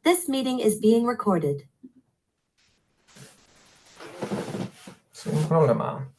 This meeting is being recorded. Sin problema.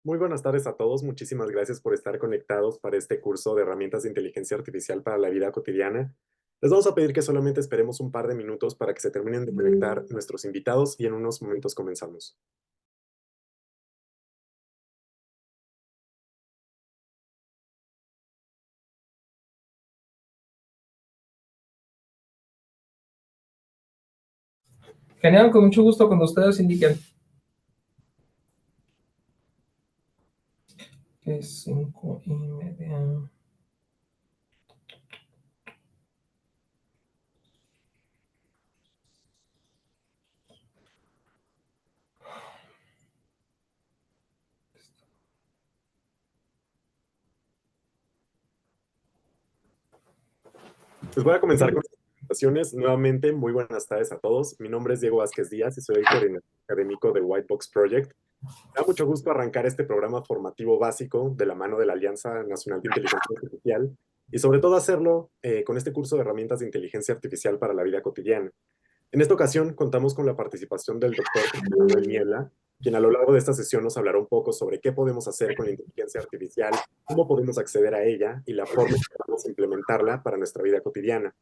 Muy buenas tardes a todos. Muchísimas gracias por estar conectados para este curso de herramientas de inteligencia artificial para la vida cotidiana. Les vamos a pedir que solamente esperemos un par de minutos para que se terminen de conectar nuestros invitados y en unos momentos comenzamos. Genial, con mucho gusto cuando ustedes indiquen. Es 5:30. Pues voy a comenzar con las presentaciones. Nuevamente, muy buenas tardes a todos. Mi nombre es Diego Vázquez Díaz y soy el coordinador académico de Whitebox Project. Me da mucho gusto arrancar este programa formativo básico de la mano de la Alianza Nacional de Inteligencia Artificial y sobre todo hacerlo con este curso de herramientas de inteligencia artificial para la vida cotidiana. En esta ocasión contamos con la participación del doctor Manuel Niebla, quien a lo largo de esta sesión nos hablará un poco sobre qué podemos hacer con la inteligencia artificial, cómo podemos acceder a ella y la forma en que podemos implementarla para nuestra vida cotidiana.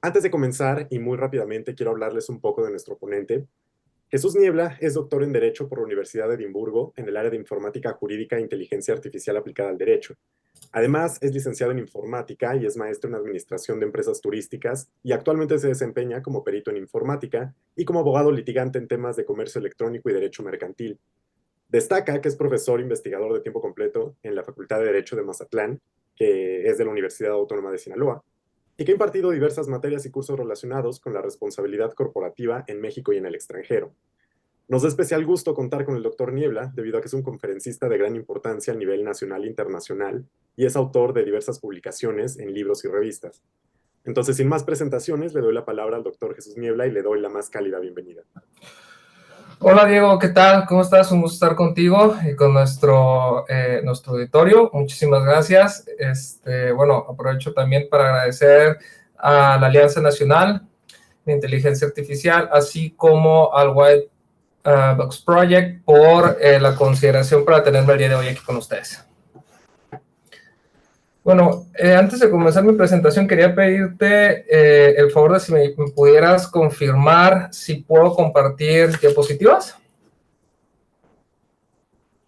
Antes de comenzar, y muy rápidamente, quiero hablarles un poco de nuestro ponente. Jesús Niebla es doctor en Derecho por la Universidad de Edimburgo en el área de Informática Jurídica e Inteligencia Artificial aplicada al Derecho. Además, es licenciado en Informática y es maestro en Administración de Empresas Turísticas y actualmente se desempeña como perito en Informática y como abogado litigante en temas de comercio electrónico y derecho mercantil. Destaca que es profesor investigador de tiempo completo en la Facultad de Derecho de Mazatlán, que es de la Universidad Autónoma de Sinaloa, y que ha impartido diversas materias y cursos relacionados con la responsabilidad corporativa en México y en el extranjero. Nos da especial gusto contar con el doctor Niebla, debido a que es un conferencista de gran importancia a nivel nacional e internacional y es autor de diversas publicaciones en libros y revistas. Entonces, sin más presentaciones, le doy la palabra al doctor Jesús Niebla y le doy la más cálida bienvenida. Hola Diego, ¿qué tal? ¿Cómo estás? Un gusto estar contigo y con nuestro auditorio. Muchísimas gracias. Bueno, aprovecho también para agradecer a la Alianza Nacional de Inteligencia Artificial, así como al Whitebox Project por la consideración para tenerme el día de hoy aquí con ustedes. Bueno, antes de comenzar mi presentación, quería pedirte el favor de si me pudieras confirmar si puedo compartir diapositivas.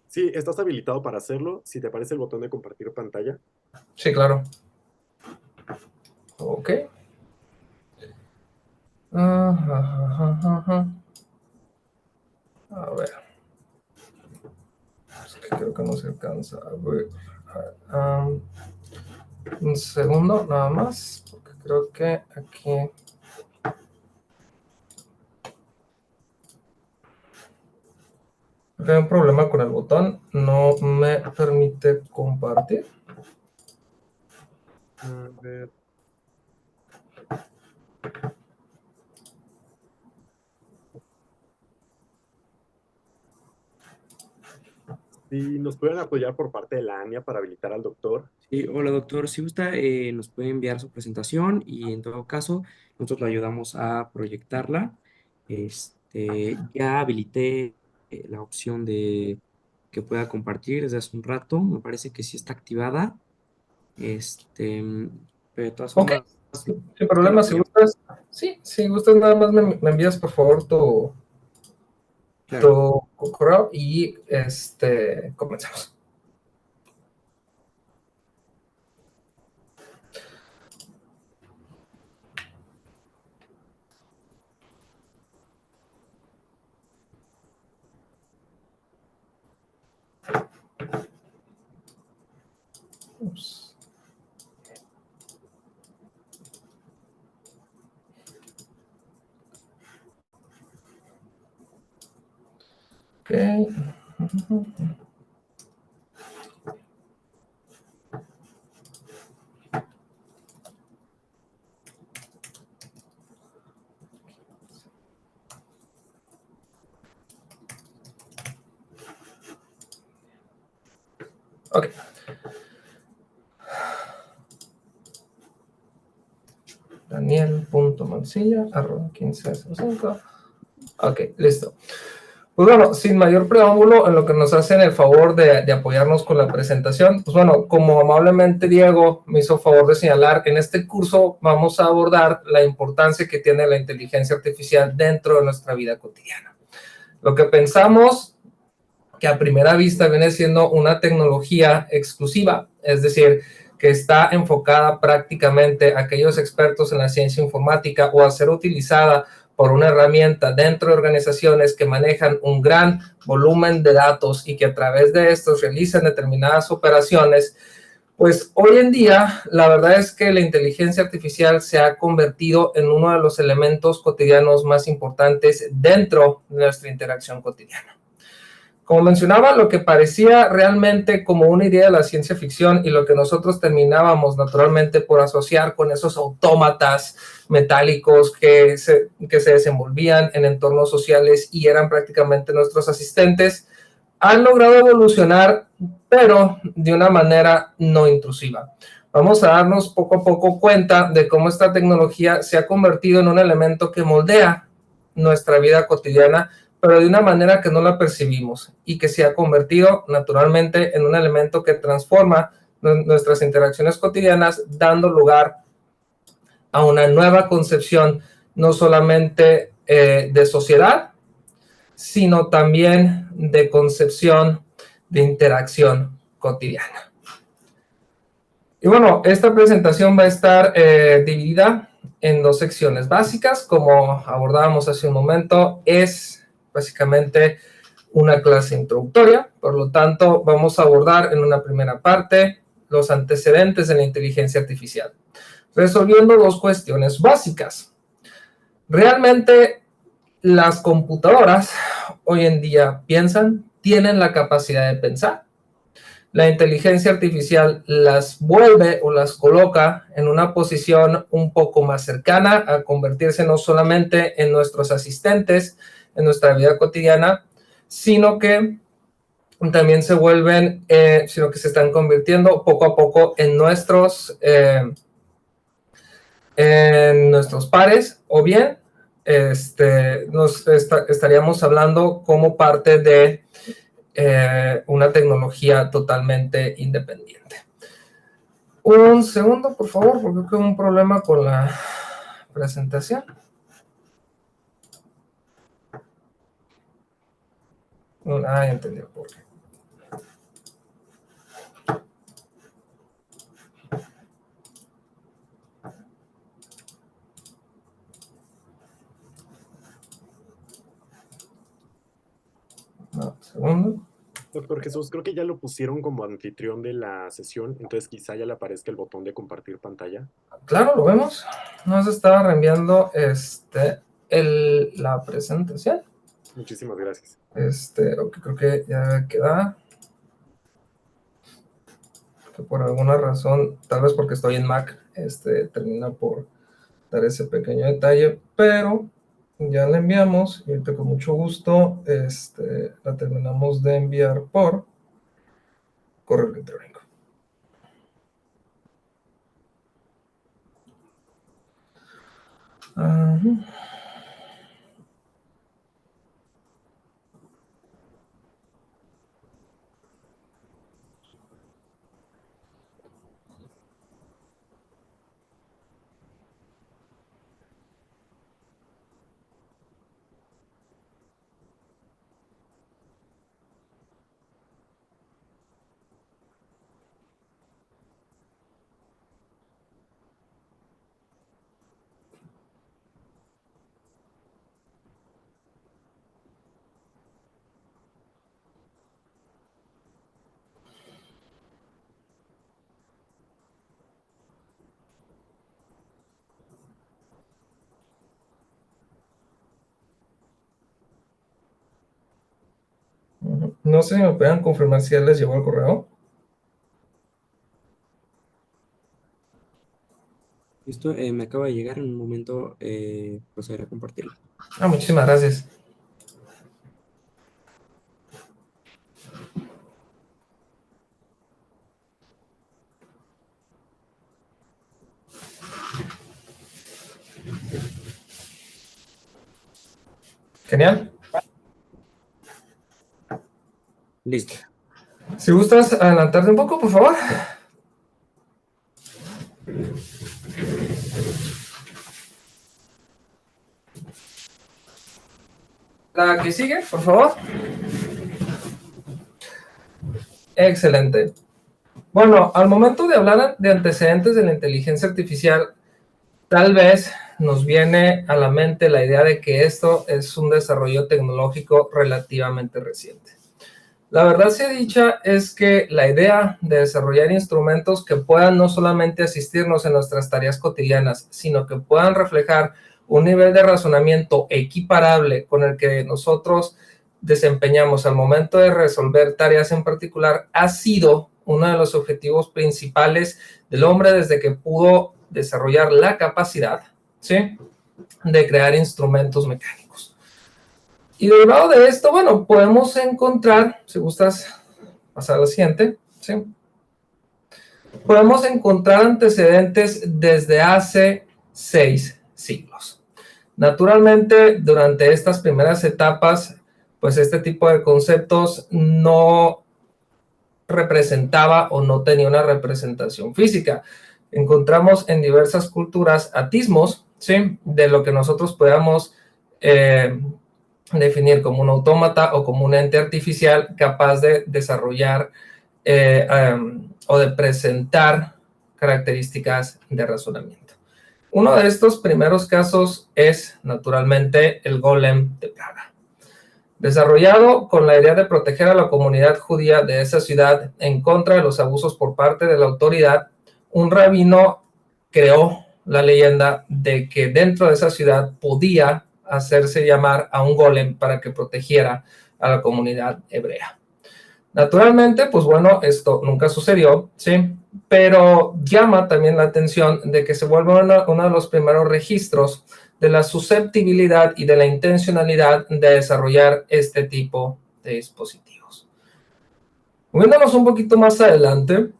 Sí, estás habilitado para hacerlo. Si te aparece el botón de compartir pantalla. Sí, claro. Ok. A ver. Es que creo que no se alcanza a ver. Un segundo, nada más, porque Creo que aquí... Hay un problema con el botón, no me permite compartir. A ver. Si nos pueden apoyar por parte de la ANIA para habilitar al doctor. Sí, hola doctor, si gusta nos puede enviar su presentación y en todo caso nosotros le ayudamos a proyectarla. Ya habilité la opción de que pueda compartir desde hace un rato, me parece que sí está activada. Este, pero de todas Ok, formas, sin que lo problema, si apoyamos. gustas, sí, si gustas nada más me envías por favor Claro. tu correo y comenzamos. Ups. Ok. Ok. Daniel.mancilla@1505. Ok, listo. Pues bueno, sin mayor preámbulo, en lo que nos hacen el favor de apoyarnos con la presentación, pues bueno, como amablemente Diego me hizo favor de señalar, en este curso vamos a abordar la importancia que tiene la inteligencia artificial dentro de nuestra vida cotidiana. Lo que pensamos que a primera vista viene siendo una tecnología exclusiva, es decir, que está enfocada prácticamente a aquellos expertos en la ciencia informática o a ser utilizada por una herramienta dentro de organizaciones que manejan un gran volumen de datos y que a través de estos realizan determinadas operaciones, pues hoy en día la verdad es que la inteligencia artificial se ha convertido en uno de los elementos cotidianos más importantes dentro de nuestra interacción cotidiana. Como mencionaba, lo que parecía realmente como una idea de la ciencia ficción y lo que nosotros terminábamos naturalmente por asociar con esos autómatas metálicos que se desenvolvían en entornos sociales y eran prácticamente nuestros asistentes, han logrado evolucionar, pero de una manera no intrusiva. Vamos a darnos poco a poco cuenta de cómo esta tecnología se ha convertido en un elemento que moldea nuestra vida cotidiana, pero de una manera que no la percibimos y que se ha convertido naturalmente en un elemento que transforma nuestras interacciones cotidianas, dando lugar a una nueva concepción no solamente de sociedad, sino también de concepción de interacción cotidiana. Y bueno, esta presentación va a estar dividida en dos secciones básicas. Como abordábamos hace un momento, es básicamente una clase introductoria. Por lo tanto, vamos a abordar en una primera parte los antecedentes de la inteligencia artificial, resolviendo dos cuestiones básicas. ¿Realmente las computadoras hoy en día piensan, tienen la capacidad de pensar? La inteligencia artificial las vuelve o las coloca en una posición un poco más cercana a convertirse no solamente en nuestros asistentes en nuestra vida cotidiana, sino que también se vuelven, sino que se están convirtiendo poco a poco en nuestros pares, o bien estaríamos hablando como parte de una tecnología totalmente independiente. Un segundo, por favor, porque tengo un problema con la presentación. Ya entendí por qué. No, segundo. Doctor Jesús, creo que ya lo pusieron como anfitrión de la sesión, entonces quizá ya le aparezca el botón de compartir pantalla. Claro, lo vemos. Nos estaba reenviando la presentación. Muchísimas gracias. Ok, creo que ya queda. Que por alguna razón, tal vez porque estoy en Mac, termina por dar ese pequeño detalle, pero ya la enviamos y ahorita con mucho gusto la terminamos de enviar por correo electrónico. No sé si me puedan confirmar si ya les llegó el correo. Listo, me acaba de llegar en un momento, procederé a compartirlo. Muchísimas gracias. Genial. Listo. Si gustas adelantarte un poco, por favor. La que sigue, por favor. Excelente. Bueno, al momento de hablar de antecedentes de la inteligencia artificial, tal vez nos viene a la mente la idea de que esto es un desarrollo tecnológico relativamente reciente. La verdad sea dicha es que la idea de desarrollar instrumentos que puedan no solamente asistirnos en nuestras tareas cotidianas, sino que puedan reflejar un nivel de razonamiento equiparable con el que nosotros desempeñamos al momento de resolver tareas en particular, ha sido uno de los objetivos principales del hombre desde que pudo desarrollar la capacidad, ¿sí?, de crear instrumentos mecánicos. Y derivado de esto, bueno, podemos encontrar, si gustas pasar al siguiente, ¿sí?, podemos encontrar antecedentes desde hace 6 siglos. Naturalmente, durante estas primeras etapas, pues este tipo de conceptos no representaba o no tenía una representación física. Encontramos en diversas culturas atismos, ¿sí?, de lo que nosotros podamos definir como un autómata o como un ente artificial capaz de desarrollar o de presentar características de razonamiento. Uno de estos primeros casos es, naturalmente, el golem de Praga. Desarrollado con la idea de proteger a la comunidad judía de esa ciudad en contra de los abusos por parte de la autoridad, un rabino creó la leyenda de que dentro de esa ciudad podía hacerse llamar a un golem para que protegiera a la comunidad hebrea. Naturalmente, pues bueno, esto nunca sucedió, ¿sí?, pero llama también la atención de que se vuelve uno de los primeros registros de la susceptibilidad y de la intencionalidad de desarrollar este tipo de dispositivos. Moviéndonos un poquito más adelante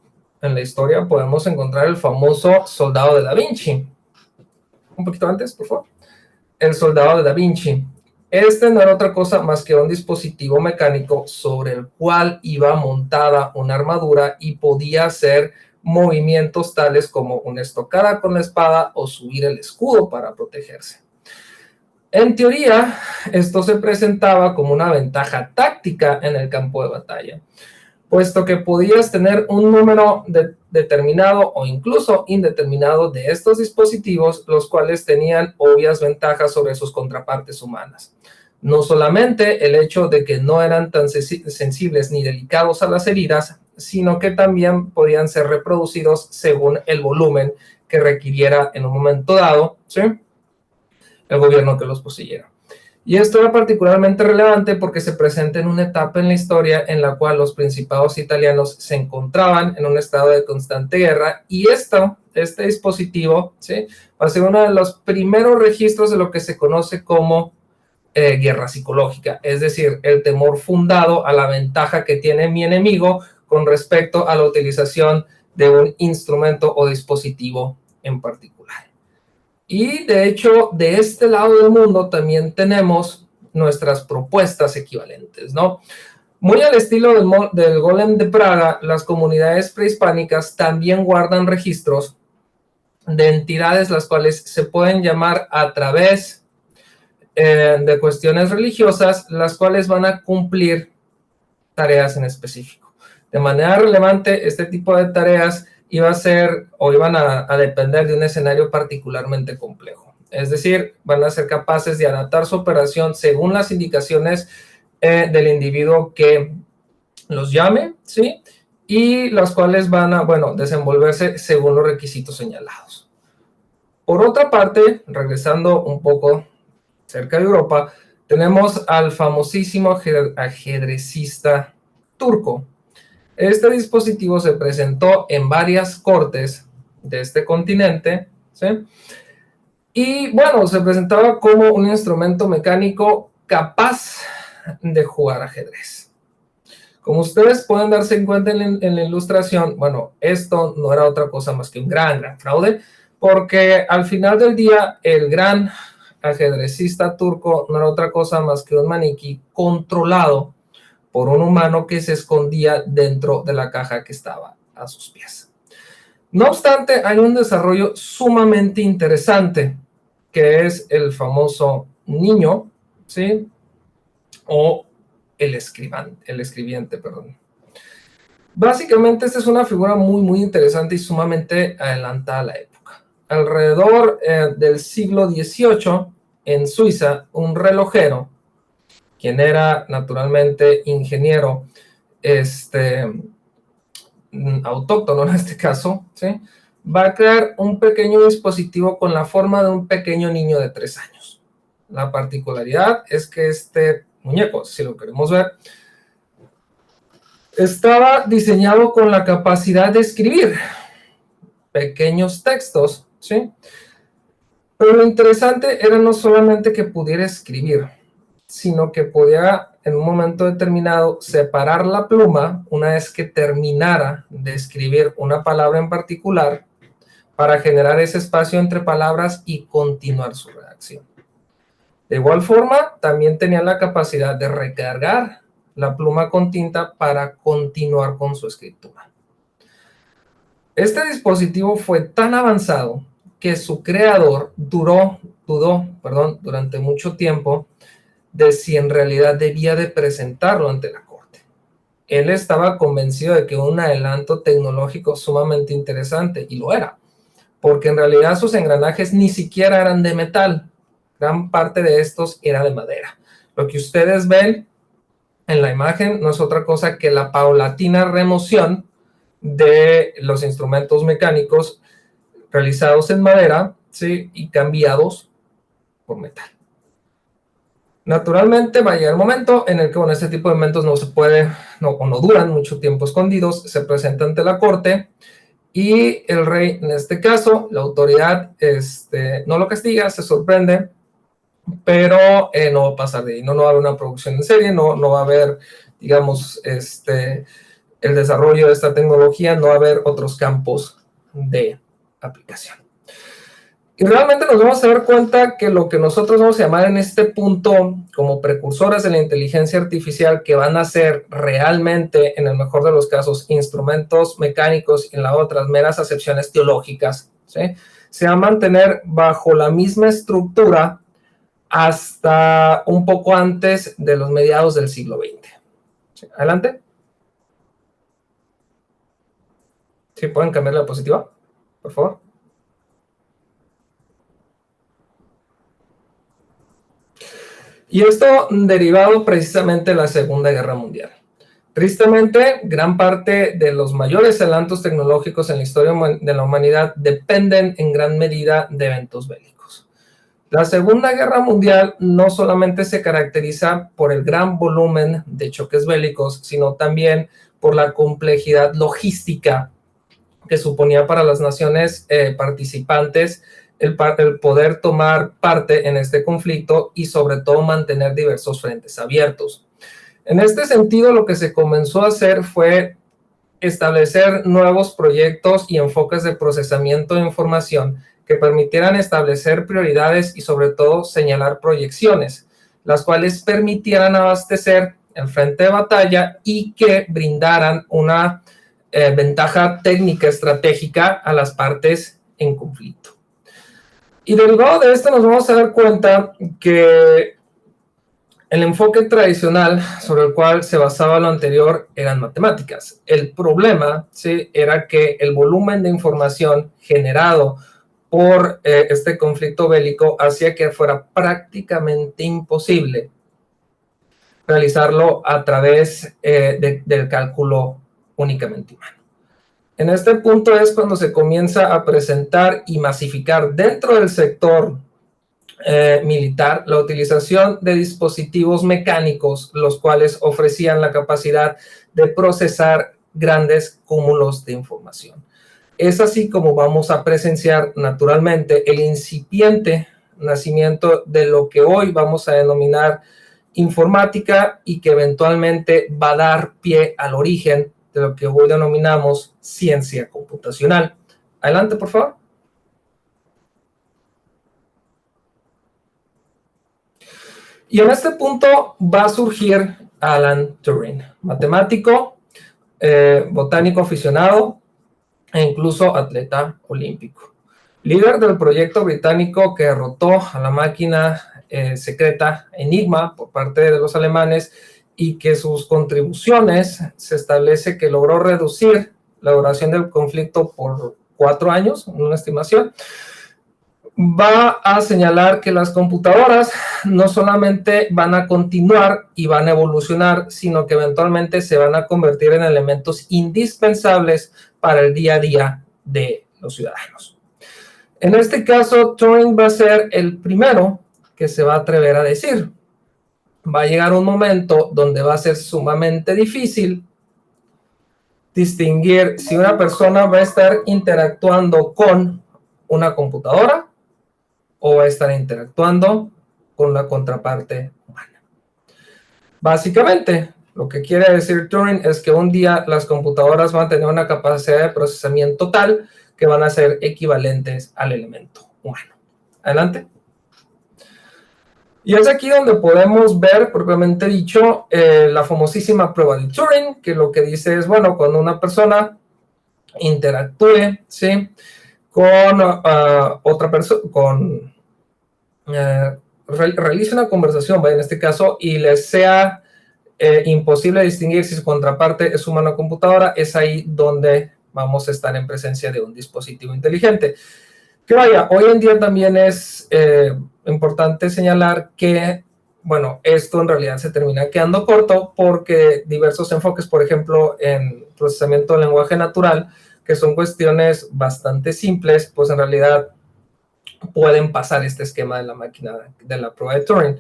en la historia, podemos encontrar el famoso soldado de Da Vinci. Un poquito antes, por favor. El soldado de Da Vinci. Este no era otra cosa más que un dispositivo mecánico sobre el cual iba montada una armadura y podía hacer movimientos tales como una estocada con la espada o subir el escudo para protegerse. En teoría, esto se presentaba como una ventaja táctica en el campo de batalla, puesto que podías tener un número determinado o incluso indeterminado de estos dispositivos, los cuales tenían obvias ventajas sobre sus contrapartes humanas. No solamente el hecho de que no eran tan sensibles ni delicados a las heridas, sino que también podían ser reproducidos según el volumen que requiriera en un momento dado, ¿sí?, el gobierno que los poseyera. Y esto era particularmente relevante porque se presenta en una etapa en la historia en la cual los principados italianos se encontraban en un estado de constante guerra, y este dispositivo, ¿sí?, va a ser uno de los primeros registros de lo que se conoce como guerra psicológica, es decir, el temor fundado a la ventaja que tiene mi enemigo con respecto a la utilización de un instrumento o dispositivo en particular. Y de hecho, de este lado del mundo también tenemos nuestras propuestas equivalentes, ¿no? Muy al estilo del Golem de Praga, las comunidades prehispánicas también guardan registros de entidades las cuales se pueden llamar a través de cuestiones religiosas, las cuales van a cumplir tareas en específico. De manera relevante, este tipo de tareas iban a depender de un escenario particularmente complejo. Es decir, van a ser capaces de adaptar su operación según las indicaciones del individuo que los llame, ¿sí?, y las cuales van a, desenvolverse según los requisitos señalados. Por otra parte, regresando un poco cerca de Europa, tenemos al famosísimo ajedrecista turco. Este dispositivo se presentó en varias cortes de este continente, ¿sí?, y bueno, se presentaba como un instrumento mecánico capaz de jugar ajedrez. Como ustedes pueden darse cuenta en la ilustración, bueno, esto no era otra cosa más que un gran fraude, porque al final del día el gran ajedrecista turco no era otra cosa más que un maniquí controlado por un humano que se escondía dentro de la caja que estaba a sus pies. No obstante, hay un desarrollo sumamente interesante, que es el famoso niño, ¿sí?, o el escribiente, perdón. Básicamente, esta es una figura muy interesante y sumamente adelantada a la época. Alrededor del siglo XVIII, en Suiza, un relojero, quien era naturalmente ingeniero autóctono en este caso, ¿sí?, va a crear un pequeño dispositivo con la forma de un pequeño niño de 3 años. La particularidad es que este muñeco, si lo queremos ver, estaba diseñado con la capacidad de escribir pequeños textos, ¿sí? Pero lo interesante era no solamente que pudiera escribir, sino que podía en un momento determinado separar la pluma una vez que terminara de escribir una palabra en particular, para generar ese espacio entre palabras y continuar su redacción. De igual forma, también tenía la capacidad de recargar la pluma con tinta para continuar con su escritura. Este dispositivo fue tan avanzado que su creador dudó durante mucho tiempo de si en realidad debía de presentarlo ante la corte. Él estaba convencido de que un adelanto tecnológico sumamente interesante, y lo era, porque en realidad sus engranajes ni siquiera eran de metal, gran parte de estos era de madera. Lo que ustedes ven en la imagen no es otra cosa que la paulatina remoción de los instrumentos mecánicos realizados en madera, ¿sí?, y cambiados por metal. Naturalmente va a llegar el momento en el que este tipo de inventos no duran mucho tiempo escondidos, se presenta ante la corte, y el rey, en este caso, la autoridad no lo castiga, se sorprende, pero no va a pasar de ahí, no va a haber una producción en serie, no va a haber, digamos, el desarrollo de esta tecnología, no va a haber otros campos de aplicación. Y realmente nos vamos a dar cuenta que lo que nosotros vamos a llamar en este punto como precursoras de la inteligencia artificial, que van a ser realmente, en el mejor de los casos, instrumentos mecánicos, y en la otra, meras acepciones teológicas, ¿sí?, se van a mantener bajo la misma estructura hasta un poco antes de los mediados del siglo XX. ¿Sí? Adelante. ¿Sí pueden cambiar la diapositiva, por favor? Y esto derivado precisamente de la Segunda Guerra Mundial. Tristemente, gran parte de los mayores adelantos tecnológicos en la historia de la humanidad dependen en gran medida de eventos bélicos. La Segunda Guerra Mundial no solamente se caracteriza por el gran volumen de choques bélicos, sino también por la complejidad logística que suponía para las naciones participantes el poder tomar parte en este conflicto y sobre todo mantener diversos frentes abiertos. En este sentido, lo que se comenzó a hacer fue establecer nuevos proyectos y enfoques de procesamiento de información que permitieran establecer prioridades y sobre todo señalar proyecciones, las cuales permitieran abastecer el frente de batalla y que brindaran una ventaja técnica estratégica a las partes en conflicto. Y derivado de esto nos vamos a dar cuenta que el enfoque tradicional sobre el cual se basaba lo anterior eran matemáticas. El problema, ¿sí?, era que el volumen de información generado por este conflicto bélico hacía que fuera prácticamente imposible realizarlo a través del cálculo únicamente humano. En este punto es cuando se comienza a presentar y masificar dentro del sector militar la utilización de dispositivos mecánicos, los cuales ofrecían la capacidad de procesar grandes cúmulos de información. Es así como vamos a presenciar naturalmente el incipiente nacimiento de lo que hoy vamos a denominar informática y que eventualmente va a dar pie al origen de lo que hoy denominamos ciencia computacional. Adelante, por favor. Y en este punto va a surgir Alan Turing, matemático, botánico aficionado e incluso atleta olímpico. Líder del proyecto británico que derrotó a la máquina secreta Enigma por parte de los alemanes y que sus contribuciones se establece que logró reducir la duración del conflicto por 4 años, una estimación. Va a señalar que las computadoras no solamente van a continuar y van a evolucionar, sino que eventualmente se van a convertir en elementos indispensables para el día a día de los ciudadanos. En este caso, Turing va a ser el primero que se va a atrever a decir. Va a llegar un momento donde va a ser sumamente difícil distinguir si una persona va a estar interactuando con una computadora o va a estar interactuando con la contraparte humana. Básicamente, lo que quiere decir Turing es que un día las computadoras van a tener una capacidad de procesamiento tal que van a ser equivalentes al elemento humano. Adelante. Y es aquí donde podemos ver, propiamente dicho, la famosísima prueba de Turing, que lo que dice es, bueno, cuando una persona interactúe, ¿sí?, con otra persona, realice una conversación, en este caso, y les sea imposible distinguir si su contraparte es humano o computadora, es ahí donde vamos a estar en presencia de un dispositivo inteligente. Que vaya, hoy en día también es importante señalar que, bueno, esto en realidad se termina quedando corto porque diversos enfoques, por ejemplo, en procesamiento del lenguaje natural, que son cuestiones bastante simples, pues en realidad pueden pasar este esquema de la máquina de la prueba de Turing.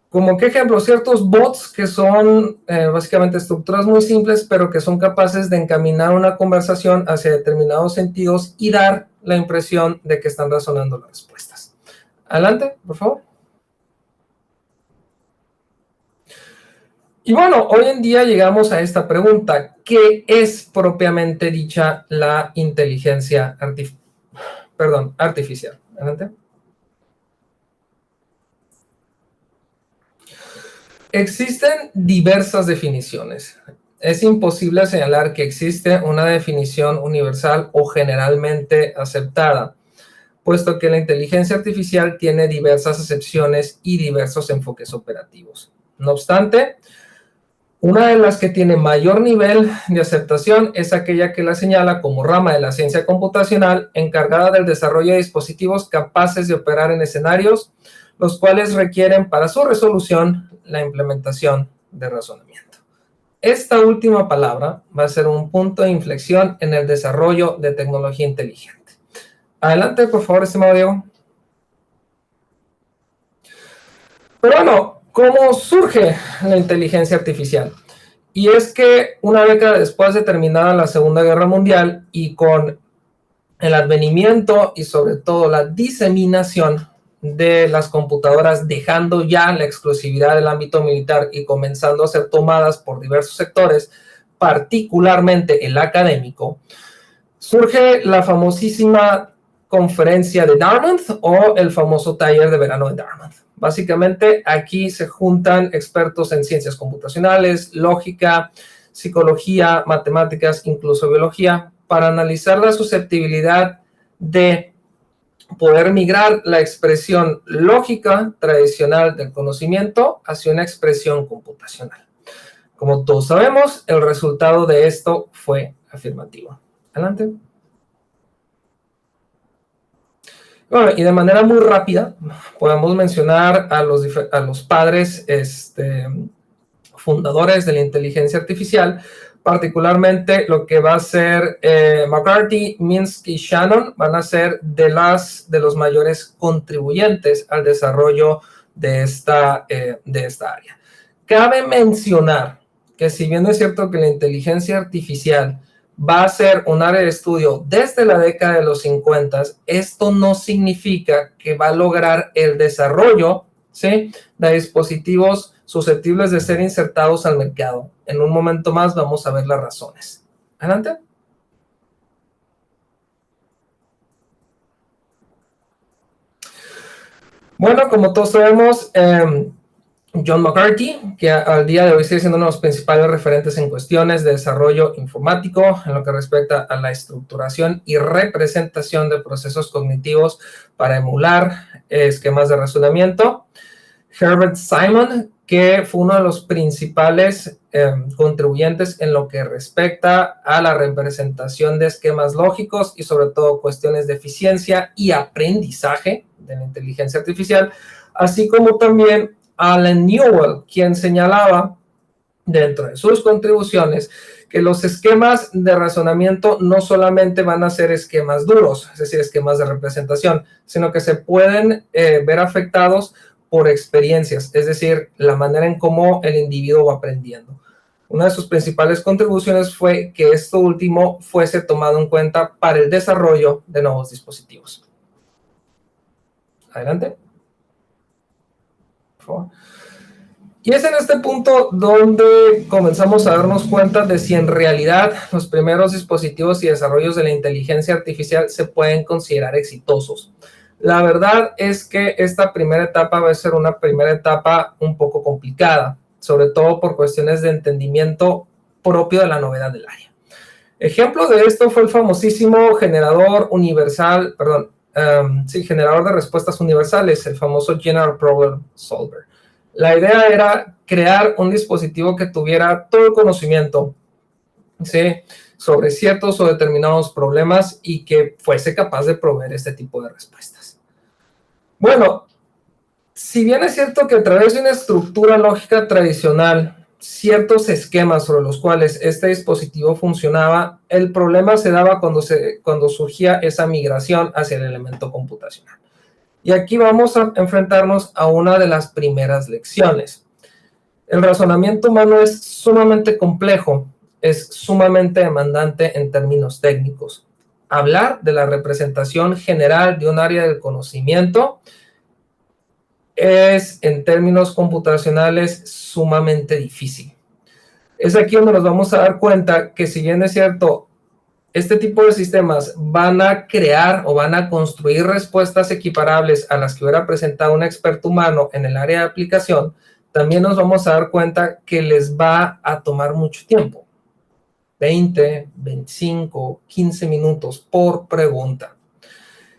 Como que ejemplo, ciertos bots que son básicamente estructuras muy simples, pero que son capaces de encaminar una conversación hacia determinados sentidos y dar la impresión de que están razonando las respuestas. Adelante, por favor. Y bueno, hoy en día llegamos a esta pregunta: ¿qué es propiamente dicha la inteligencia artificial? Adelante. Existen diversas definiciones. Es imposible señalar que existe una definición universal o generalmente aceptada, puesto que la inteligencia artificial tiene diversas acepciones y diversos enfoques operativos. No obstante, una de las que tiene mayor nivel de aceptación es aquella que la señala como rama de la ciencia computacional encargada del desarrollo de dispositivos capaces de operar en escenarios los cuales requieren para su resolución la implementación de razonamiento. Esta última palabra va a ser un punto de inflexión en el desarrollo de tecnología inteligente. Adelante, por favor, estimado Diego. Pero bueno, ¿cómo surge la inteligencia artificial? Y es que una década después de terminada la Segunda Guerra Mundial y con el advenimiento y sobre todo la diseminación de las computadoras, dejando ya la exclusividad del ámbito militar y comenzando a ser tomadas por diversos sectores, particularmente el académico, surge la famosísima conferencia de Dartmouth o el famoso taller de verano de Dartmouth. Básicamente aquí se juntan expertos en ciencias computacionales, lógica, psicología, matemáticas, incluso biología, para analizar la susceptibilidad de poder migrar la expresión lógica tradicional del conocimiento hacia una expresión computacional. Como todos sabemos, el resultado de esto fue afirmativo. Adelante. Bueno, y de manera muy rápida, podemos mencionar a los padres fundadores de la inteligencia artificial, particularmente lo que va a ser McCarthy, Minsky y Shannon, van a ser de los mayores contribuyentes al desarrollo de esta área. Cabe mencionar que si bien es cierto que la inteligencia artificial va a ser un área de estudio desde la década de los 50, esto no significa que va a lograr el desarrollo, ¿sí?, de dispositivos susceptibles de ser insertados al mercado. En un momento más vamos a ver las razones. Adelante. Bueno, como todos sabemos, John McCarthy, que al día de hoy sigue siendo uno de los principales referentes en cuestiones de desarrollo informático en lo que respecta a la estructuración y representación de procesos cognitivos para emular esquemas de razonamiento. Herbert Simon, que fue uno de los principales contribuyentes en lo que respecta a la representación de esquemas lógicos y sobre todo cuestiones de eficiencia y aprendizaje de la inteligencia artificial, así como también Alan Newell, quien señalaba dentro de sus contribuciones que los esquemas de razonamiento no solamente van a ser esquemas duros, es decir, esquemas de representación, sino que se pueden ver afectados por experiencias, es decir, la manera en cómo el individuo va aprendiendo. Una de sus principales contribuciones fue que esto último fuese tomado en cuenta para el desarrollo de nuevos dispositivos. Adelante. Por favor. Y es en este punto donde comenzamos a darnos cuenta de si en realidad los primeros dispositivos y desarrollos de la inteligencia artificial se pueden considerar exitosos. La verdad es que esta primera etapa va a ser una primera etapa un poco complicada, sobre todo por cuestiones de entendimiento propio de la novedad del área. Ejemplo de esto fue el famosísimo generador universal, generador de respuestas universales, el famoso General Problem Solver. La idea era crear un dispositivo que tuviera todo el conocimiento, ¿sí?, sobre ciertos o determinados problemas y que fuese capaz de proveer este tipo de respuestas. Bueno, si bien es cierto que a través de una estructura lógica tradicional, ciertos esquemas sobre los cuales este dispositivo funcionaba, el problema se daba cuando surgía esa migración hacia el elemento computacional. Y aquí vamos a enfrentarnos a una de las primeras lecciones. El razonamiento humano es sumamente complejo, es sumamente demandante en términos técnicos. Hablar de la representación general de un área del conocimiento es, en términos computacionales, sumamente difícil. Es aquí donde nos vamos a dar cuenta que, si bien es cierto, este tipo de sistemas van a crear o van a construir respuestas equiparables a las que hubiera presentado un experto humano en el área de aplicación, también nos vamos a dar cuenta que les va a tomar mucho tiempo. 20, 25, 15 minutos por pregunta.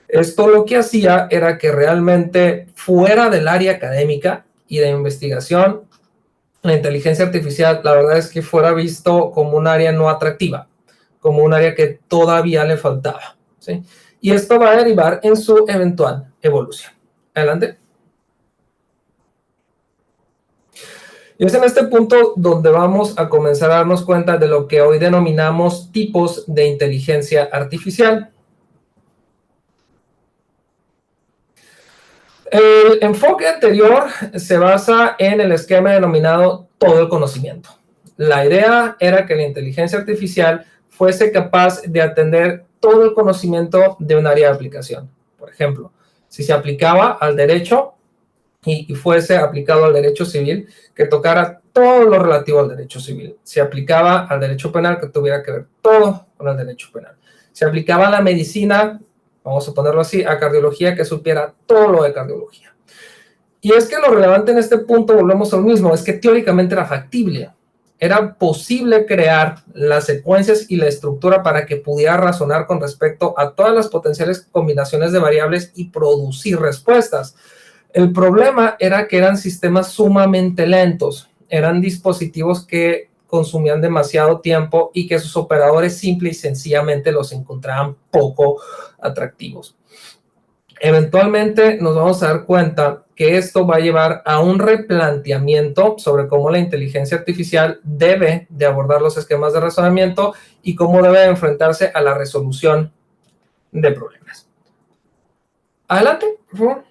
Esto lo que hacía era que realmente fuera del área académica y de investigación, la inteligencia artificial, la verdad es que fuera visto como un área no atractiva, como un área que todavía le faltaba, ¿sí? Y esto va a derivar en su eventual evolución. Adelante. Y es en este punto donde vamos a comenzar a darnos cuenta de lo que hoy denominamos tipos de inteligencia artificial. El enfoque anterior se basa en el esquema denominado todo el conocimiento. La idea era que la inteligencia artificial fuese capaz de atender todo el conocimiento de un área de aplicación. Por ejemplo, si se aplicaba al derecho y fuese aplicado al derecho civil, que tocara todo lo relativo al derecho civil. Se aplicaba al derecho penal, que tuviera que ver todo con el derecho penal. Se aplicaba a la medicina, vamos a ponerlo así, a cardiología, que supiera todo lo de cardiología. Y es que lo relevante en este punto, volvemos al mismo, es que teóricamente era factible. Era posible crear las secuencias y la estructura para que pudiera razonar con respecto a todas las potenciales combinaciones de variables y producir respuestas. El problema era que eran sistemas sumamente lentos, eran dispositivos que consumían demasiado tiempo y que sus operadores simple y sencillamente los encontraban poco atractivos. Eventualmente nos vamos a dar cuenta que esto va a llevar a un replanteamiento sobre cómo la inteligencia artificial debe de abordar los esquemas de razonamiento y cómo debe de enfrentarse a la resolución de problemas. Adelante, por favor.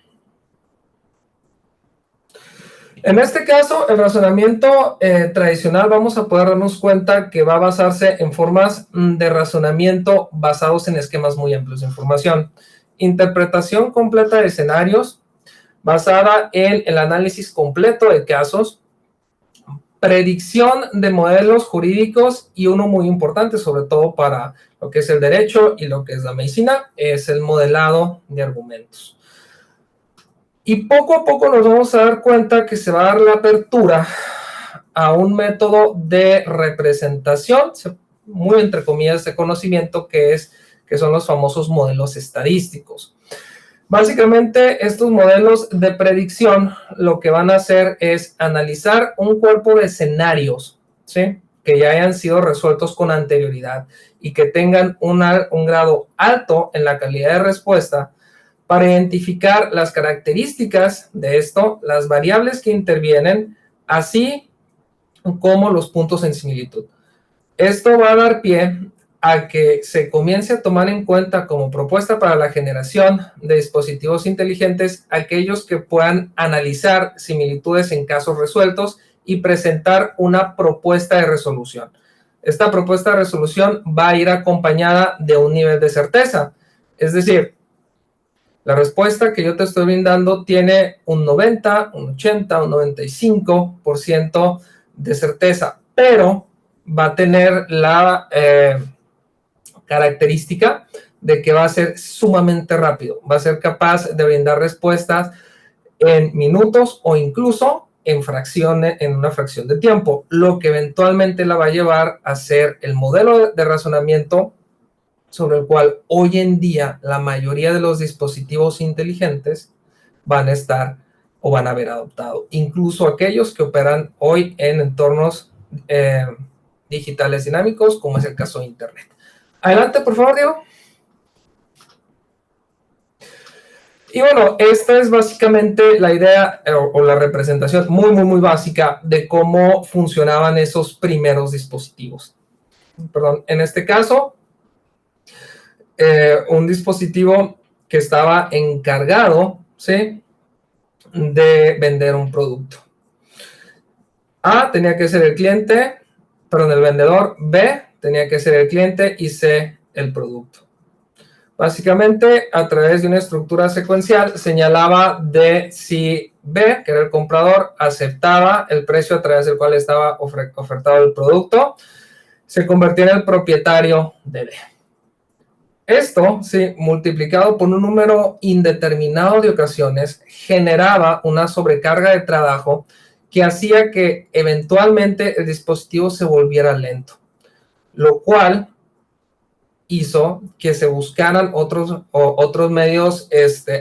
En este caso, el razonamiento tradicional vamos a poder darnos cuenta que va a basarse en formas de razonamiento basados en esquemas muy amplios de información. Interpretación completa de escenarios basada en el análisis completo de casos, predicción de modelos jurídicos y uno muy importante, sobre todo para lo que es el derecho y lo que es la medicina, es el modelado de argumentos. Y poco a poco nos vamos a dar cuenta que se va a dar la apertura a un método de representación, muy entre comillas, de conocimiento, que son los famosos modelos estadísticos. Básicamente, estos modelos de predicción lo que van a hacer es analizar un cuerpo de escenarios, ¿sí?, que ya hayan sido resueltos con anterioridad y que tengan un grado alto en la calidad de respuesta, para identificar las características de esto, las variables que intervienen, así como los puntos en similitud. Esto va a dar pie a que se comience a tomar en cuenta como propuesta para la generación de dispositivos inteligentes aquellos que puedan analizar similitudes en casos resueltos y presentar una propuesta de resolución. Esta propuesta de resolución va a ir acompañada de un nivel de certeza, es decir, la respuesta que yo te estoy brindando tiene un 90, un 80, un 95% de certeza, pero va a tener la característica de que va a ser sumamente rápido, va a ser capaz de brindar respuestas en minutos o incluso en una fracción de tiempo, lo que eventualmente la va a llevar a ser el modelo de razonamiento sobre el cual hoy en día la mayoría de los dispositivos inteligentes van a estar o van a haber adoptado, incluso aquellos que operan hoy en entornos digitales dinámicos, como es el caso de Internet. Adelante, por favor, Diego. Y bueno, esta es básicamente la idea o la representación muy básica de cómo funcionaban esos primeros dispositivos. Perdón, en este caso, un dispositivo que estaba encargado, ¿sí?, de vender un producto. A tenía que ser el cliente, perdón, el vendedor. B tenía que ser el cliente y C el producto. Básicamente, a través de una estructura secuencial, señalaba de si B, que era el comprador, aceptaba el precio a través del cual estaba ofertado el producto, se convertía en el propietario de B. Esto, sí, multiplicado por un número indeterminado de ocasiones, generaba una sobrecarga de trabajo que hacía que eventualmente el dispositivo se volviera lento, lo cual hizo que se buscaran otros medios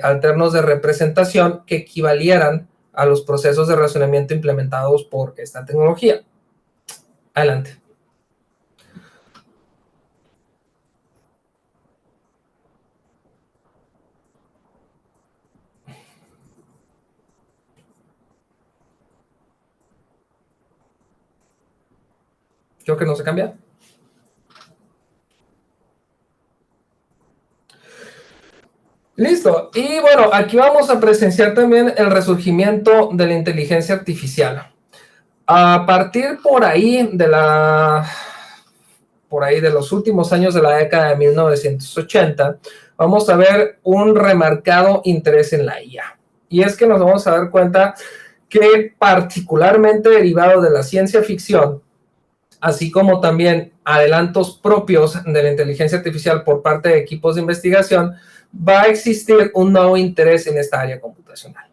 alternos de representación que equivalieran a los procesos de razonamiento implementados por esta tecnología. Adelante. Creo que no se cambia. Listo. Y bueno, aquí vamos a presenciar también el resurgimiento de la inteligencia artificial. A partir por ahí de los últimos años de la década de 1980, vamos a ver un remarcado interés en la IA. Y es que nos vamos a dar cuenta que, particularmente derivado de la ciencia ficción, así como también adelantos propios de la inteligencia artificial por parte de equipos de investigación, va a existir un nuevo interés en esta área computacional.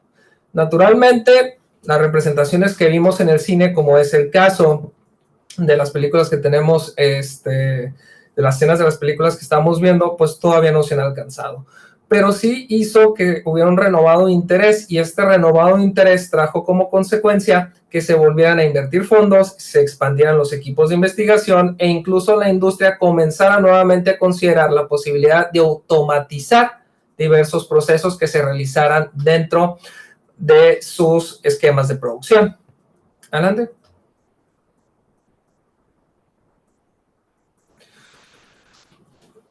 Naturalmente, las representaciones que vimos en el cine, como es el caso de las películas que tenemos, de las escenas de las películas que estamos viendo, pues todavía no se han alcanzado. Pero sí hizo que hubiera un renovado interés, y este renovado interés trajo como consecuencia que se volvieran a invertir fondos, se expandieran los equipos de investigación e incluso la industria comenzara nuevamente a considerar la posibilidad de automatizar diversos procesos que se realizaran dentro de sus esquemas de producción. Adelante.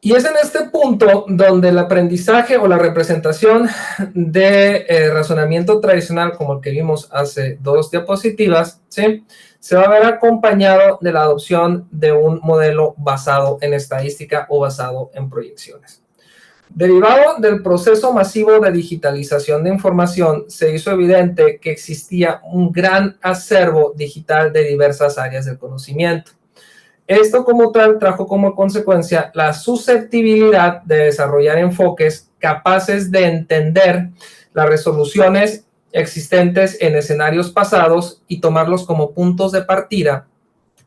Y es en este punto donde el aprendizaje o la representación de razonamiento tradicional, como el que vimos hace 2 diapositivas, ¿sí?, se va a ver acompañado de la adopción de un modelo basado en estadística o basado en proyecciones. Derivado del proceso masivo de digitalización de información, se hizo evidente que existía un gran acervo digital de diversas áreas del conocimiento. Esto como tal trajo como consecuencia la susceptibilidad de desarrollar enfoques capaces de entender las resoluciones existentes en escenarios pasados y tomarlos como puntos de partida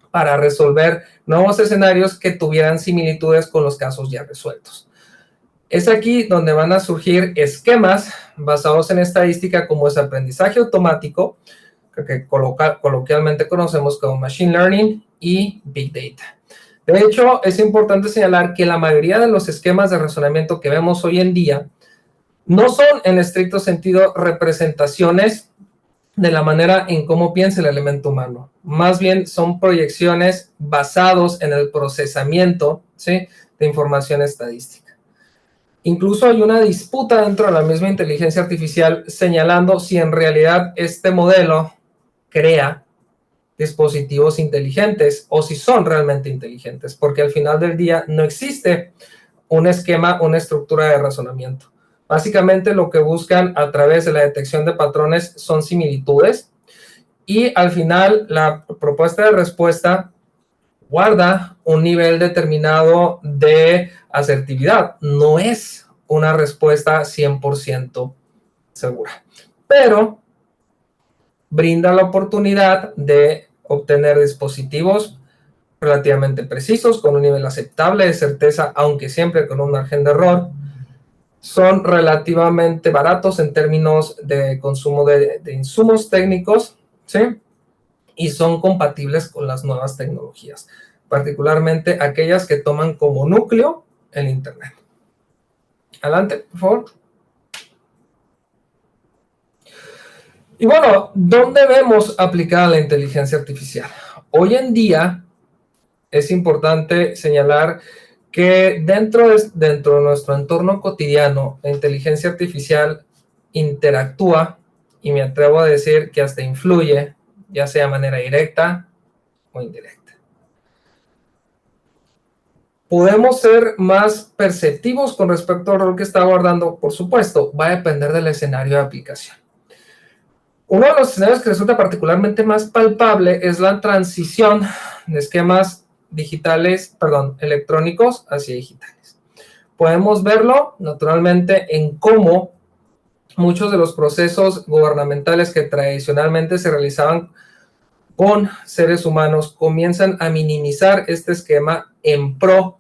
para resolver nuevos escenarios que tuvieran similitudes con los casos ya resueltos. Es aquí donde van a surgir esquemas basados en estadística, como es aprendizaje automático, que coloquialmente conocemos como Machine Learning, y Big Data. De hecho, es importante señalar que la mayoría de los esquemas de razonamiento que vemos hoy en día no son en estricto sentido representaciones de la manera en cómo piensa el elemento humano. Más bien son proyecciones basados en el procesamiento, ¿sí?, de información estadística. Incluso hay una disputa dentro de la misma inteligencia artificial señalando si en realidad este modelo crea dispositivos inteligentes o si son realmente inteligentes, porque al final del día no existe un esquema, una estructura de razonamiento. Básicamente lo que buscan a través de la detección de patrones son similitudes, y al final la propuesta de respuesta guarda un nivel determinado de asertividad. No es una respuesta 100% segura, pero brinda la oportunidad de obtener dispositivos relativamente precisos, con un nivel aceptable de certeza, aunque siempre con un margen de error. Son relativamente baratos en términos de consumo de insumos técnicos, ¿sí?, y son compatibles con las nuevas tecnologías, particularmente aquellas que toman como núcleo el Internet. Adelante, por favor. Y bueno, ¿dónde vemos aplicada la inteligencia artificial? Hoy en día es importante señalar que dentro de nuestro entorno cotidiano, la inteligencia artificial interactúa, y me atrevo a decir que hasta influye, ya sea de manera directa o indirecta. ¿Podemos ser más perceptivos con respecto al rol que está abordando? Por supuesto, va a depender del escenario de aplicación. Uno de los escenarios que resulta particularmente más palpable es la transición de esquemas electrónicos hacia digitales. Podemos verlo naturalmente en cómo muchos de los procesos gubernamentales que tradicionalmente se realizaban con seres humanos comienzan a minimizar este esquema en pro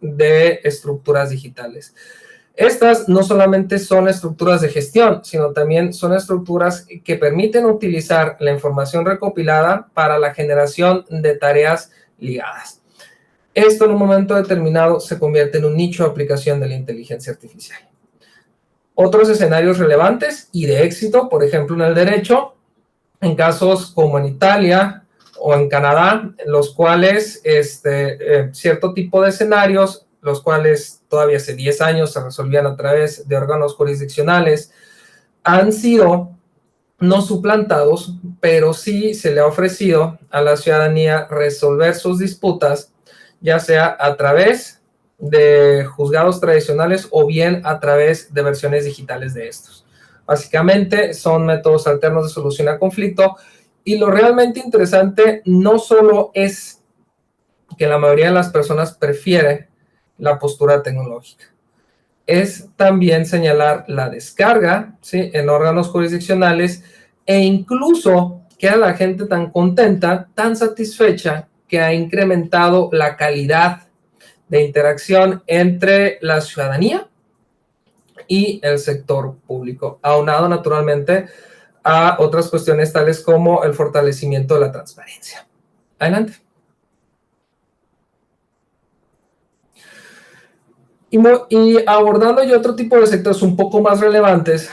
de estructuras digitales. Estas no solamente son estructuras de gestión, sino también son estructuras que permiten utilizar la información recopilada para la generación de tareas ligadas. Esto en un momento determinado se convierte en un nicho de aplicación de la inteligencia artificial. Otros escenarios relevantes y de éxito, por ejemplo en el derecho, en casos como en Italia o en Canadá, los cuales cierto tipo de escenarios, los cuales todavía hace 10 años se resolvían a través de órganos jurisdiccionales, han sido no suplantados, pero sí se le ha ofrecido a la ciudadanía resolver sus disputas, ya sea a través de juzgados tradicionales o bien a través de versiones digitales de estos. Básicamente son métodos alternos de solución a conflicto, y lo realmente interesante no solo es que la mayoría de las personas prefiere la postura tecnológica, es también señalar la descarga, ¿sí?, en órganos jurisdiccionales, e incluso queda la gente tan contenta, tan satisfecha, que ha incrementado la calidad de interacción entre la ciudadanía y el sector público, aunado naturalmente a otras cuestiones tales como el fortalecimiento de la transparencia. Adelante. Y abordando ya otro tipo de sectores un poco más relevantes,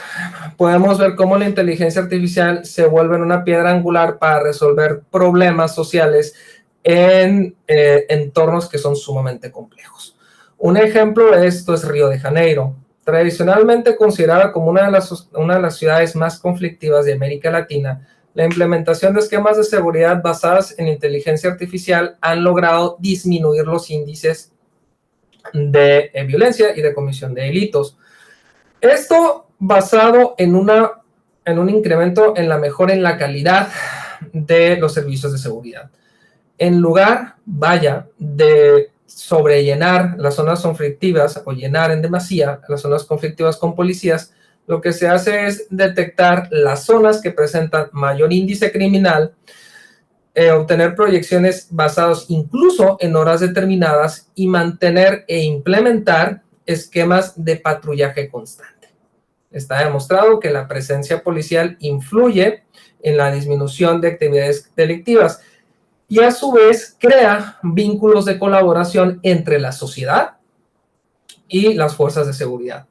podemos ver cómo la inteligencia artificial se vuelve una piedra angular para resolver problemas sociales en entornos que son sumamente complejos. Un ejemplo de esto es Río de Janeiro, tradicionalmente considerada como una de las ciudades más conflictivas de América Latina. La implementación de esquemas de seguridad basadas en inteligencia artificial han logrado disminuir los índices de violencia y de comisión de delitos. Esto basado en un incremento en la mejora en la calidad de los servicios de seguridad. En lugar, de sobrellenar las zonas conflictivas o llenar en demasía las zonas conflictivas con policías, lo que se hace es detectar las zonas que presentan mayor índice criminal, obtener proyecciones basadas incluso en horas determinadas y mantener e implementar esquemas de patrullaje constante. Está demostrado que la presencia policial influye en la disminución de actividades delictivas y a su vez crea vínculos de colaboración entre la sociedad y las fuerzas de seguridad.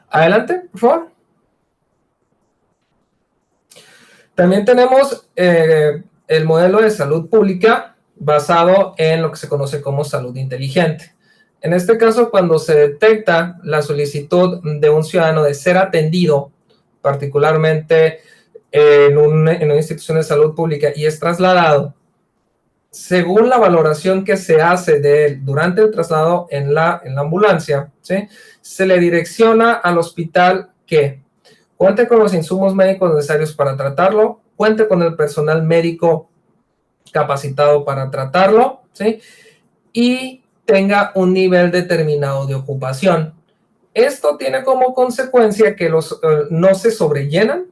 Adelante, por favor. También tenemos el modelo de salud pública basado en lo que se conoce como salud inteligente. En este caso, cuando se detecta la solicitud de un ciudadano de ser atendido, particularmente en una institución de salud pública, y es trasladado, según la valoración que se hace de él durante el traslado en la ambulancia, ¿sí?, se le direcciona al hospital que cuente con los insumos médicos necesarios para tratarlo, cuente con el personal médico capacitado para tratarlo, ¿sí?, y tenga un nivel determinado de ocupación. Esto tiene como consecuencia que no se sobrellenan,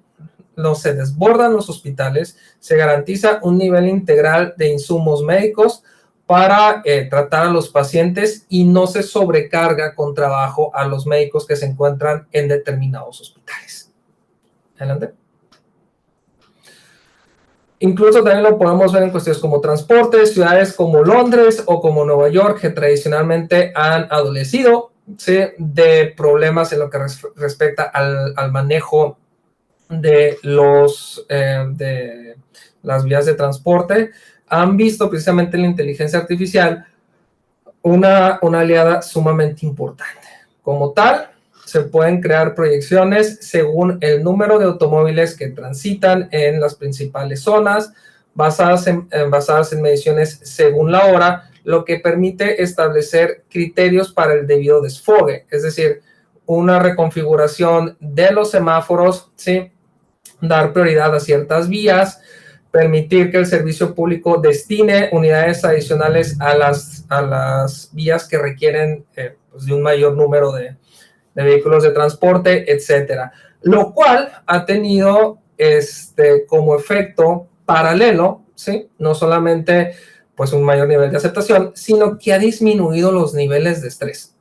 no se desbordan los hospitales, se garantiza un nivel integral de insumos médicos para tratar a los pacientes y no se sobrecarga con trabajo a los médicos que se encuentran en determinados hospitales. Adelante. Incluso también lo podemos ver en cuestiones como transporte, ciudades como Londres o como Nueva York, que tradicionalmente han adolecido, ¿sí?, de problemas en lo que respecta al manejo de las vías de transporte, han visto precisamente en la inteligencia artificial una aliada sumamente importante. Como tal, se pueden crear proyecciones según el número de automóviles que transitan en las principales zonas, basadas en mediciones según la hora, lo que permite establecer criterios para el debido desfogue, es decir, una reconfiguración de los semáforos, ¿sí?, dar prioridad a ciertas vías, permitir que el servicio público destine unidades adicionales a las vías que requieren pues de un mayor número de vehículos de transporte, etcétera. Lo cual ha tenido como efecto paralelo, ¿sí?, no solamente pues un mayor nivel de aceptación, sino que ha disminuido los niveles de estrés.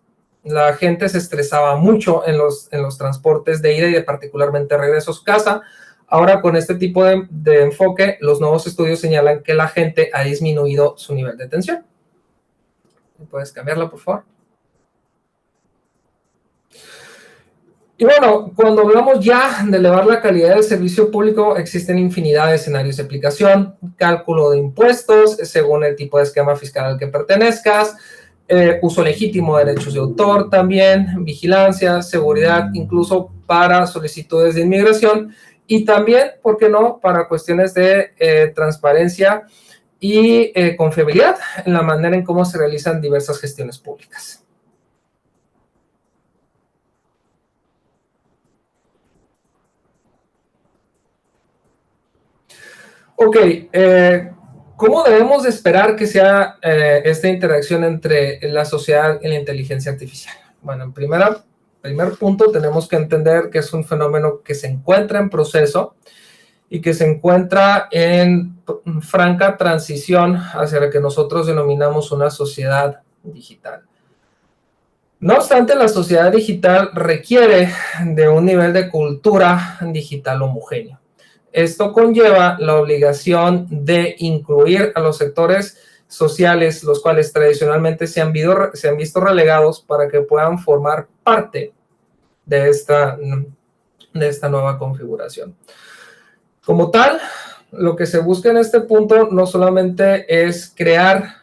La gente se estresaba mucho en los transportes de ida y de particularmente regreso a su casa. Ahora, con este tipo de enfoque, los nuevos estudios señalan que la gente ha disminuido su nivel de tensión. ¿Puedes cambiarla, por favor? Y bueno, cuando hablamos ya de elevar la calidad del servicio público, existen infinidad de escenarios de aplicación, cálculo de impuestos según el tipo de esquema fiscal al que pertenezcas, uso legítimo de derechos de autor también, vigilancia, seguridad, incluso para solicitudes de inmigración y también, ¿por qué no?, para cuestiones de transparencia y confiabilidad en la manera en cómo se realizan diversas gestiones públicas. Ok, ¿cómo debemos de esperar que sea esta interacción entre la sociedad y la inteligencia artificial? Bueno, en primer punto tenemos que entender que es un fenómeno que se encuentra en proceso y que se encuentra en franca transición hacia lo que nosotros denominamos una sociedad digital. No obstante, la sociedad digital requiere de un nivel de cultura digital homogéneo. Esto conlleva la obligación de incluir a los sectores sociales, los cuales tradicionalmente se han visto relegados para que puedan formar parte de esta nueva configuración. Como tal, lo que se busca en este punto no solamente es crear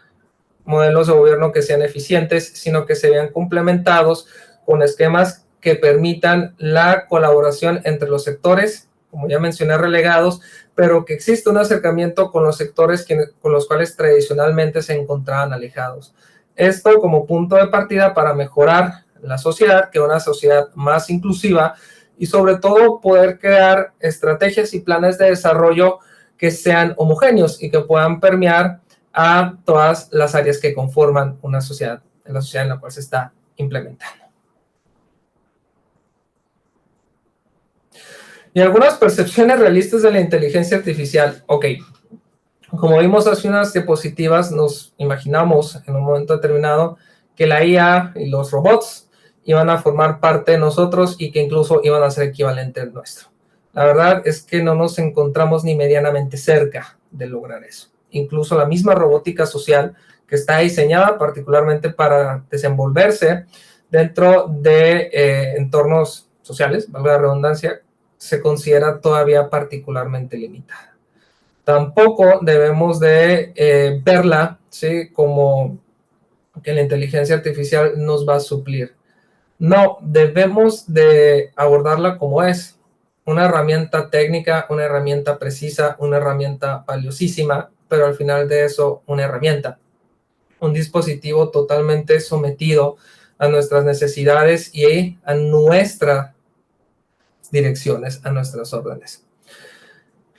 modelos de gobierno que sean eficientes, sino que se vean complementados con esquemas que permitan la colaboración entre los sectores, como ya mencioné, relegados, pero que exista un acercamiento con los sectores con los cuales tradicionalmente se encontraban alejados. Esto como punto de partida para mejorar la sociedad, que una sociedad más inclusiva y sobre todo poder crear estrategias y planes de desarrollo que sean homogéneos y que puedan permear a todas las áreas que conforman una sociedad, en la sociedad en la cual se está implementando. Y algunas percepciones realistas de la inteligencia artificial. Ok, como vimos hace unas diapositivas, nos imaginamos en un momento determinado que la IA y los robots iban a formar parte de nosotros y que incluso iban a ser equivalentes al nuestro. La verdad es que no nos encontramos ni medianamente cerca de lograr eso. Incluso la misma robótica social, que está diseñada particularmente para desenvolverse dentro de entornos sociales, valga la redundancia, se considera todavía particularmente limitada. Tampoco debemos de verla, ¿sí?, como que la inteligencia artificial nos va a suplir. No, debemos de abordarla como es, una herramienta técnica, una herramienta precisa, una herramienta valiosísima, pero al final de eso, una herramienta, un dispositivo totalmente sometido a nuestras necesidades y a nuestras direcciones, a nuestras órdenes.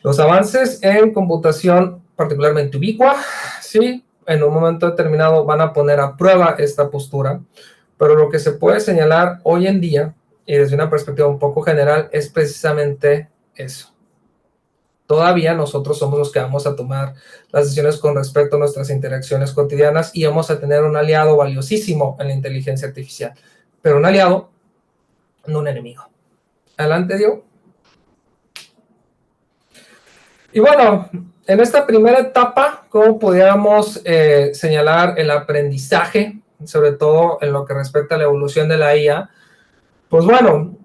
Los avances en computación, particularmente ubicua, sí, en un momento determinado van a poner a prueba esta postura, pero lo que se puede señalar hoy en día, y desde una perspectiva un poco general, es precisamente eso. Todavía nosotros somos los que vamos a tomar las decisiones con respecto a nuestras interacciones cotidianas y vamos a tener un aliado valiosísimo en la inteligencia artificial, pero un aliado, no un enemigo. Adelante, Diego. Y bueno, en esta primera etapa, ¿cómo podríamos señalar el aprendizaje, sobre todo en lo que respecta a la evolución de la IA? Pues bueno,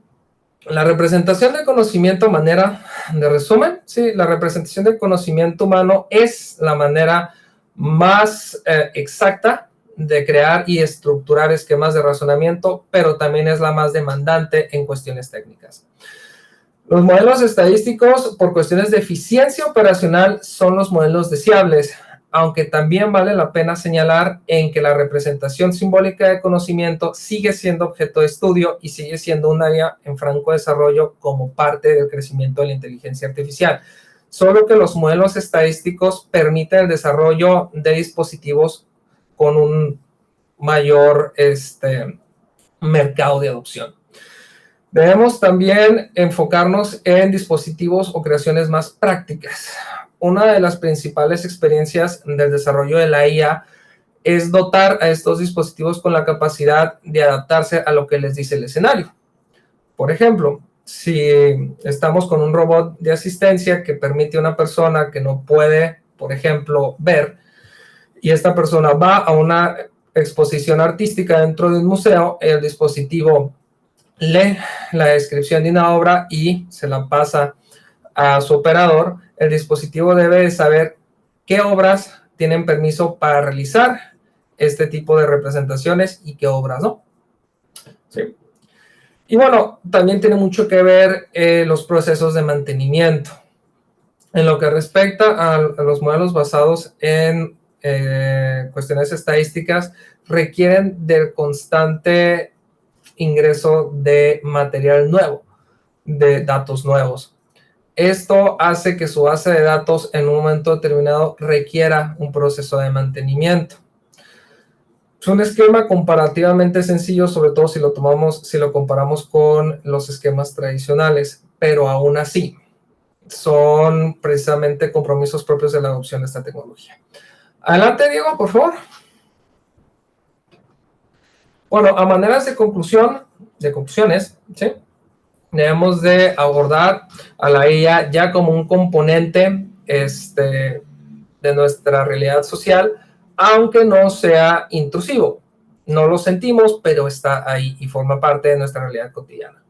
la representación de conocimiento a manera de resumen, sí, la representación del conocimiento humano es la manera más exacta de crear y estructurar esquemas de razonamiento, pero también es la más demandante en cuestiones técnicas. Los modelos estadísticos, por cuestiones de eficiencia operacional, son los modelos deseables, aunque también vale la pena señalar en que la representación simbólica de conocimiento sigue siendo objeto de estudio y sigue siendo un área en franco desarrollo como parte del crecimiento de la inteligencia artificial. Solo que los modelos estadísticos permiten el desarrollo de dispositivos con un mayor mercado de adopción. Debemos también enfocarnos en dispositivos o creaciones más prácticas. Una de las principales experiencias del desarrollo de la IA es dotar a estos dispositivos con la capacidad de adaptarse a lo que les dice el escenario. Por ejemplo, si estamos con un robot de asistencia que permite a una persona que no puede, por ejemplo, ver, y esta persona va a una exposición artística dentro de un museo, el dispositivo lee la descripción de una obra y se la pasa a su operador, el dispositivo debe de saber qué obras tienen permiso para realizar este tipo de representaciones y qué obras no. ¿Sí? Y bueno, también tiene mucho que ver los procesos de mantenimiento. En lo que respecta a los modelos basados en cuestiones estadísticas, requieren del constante ingreso de material nuevo, de datos nuevos. Esto hace que su base de datos en un momento determinado requiera un proceso de mantenimiento. Es un esquema comparativamente sencillo, sobre todo si lo comparamos con los esquemas tradicionales, pero aún así son precisamente compromisos propios de la adopción de esta tecnología. Adelante, Diego, por favor. Bueno, a maneras de conclusiones, ¿sí? Debemos de abordar a la IA ya como un componente de nuestra realidad social, aunque no sea intrusivo. No lo sentimos, pero está ahí y forma parte de nuestra realidad cotidiana.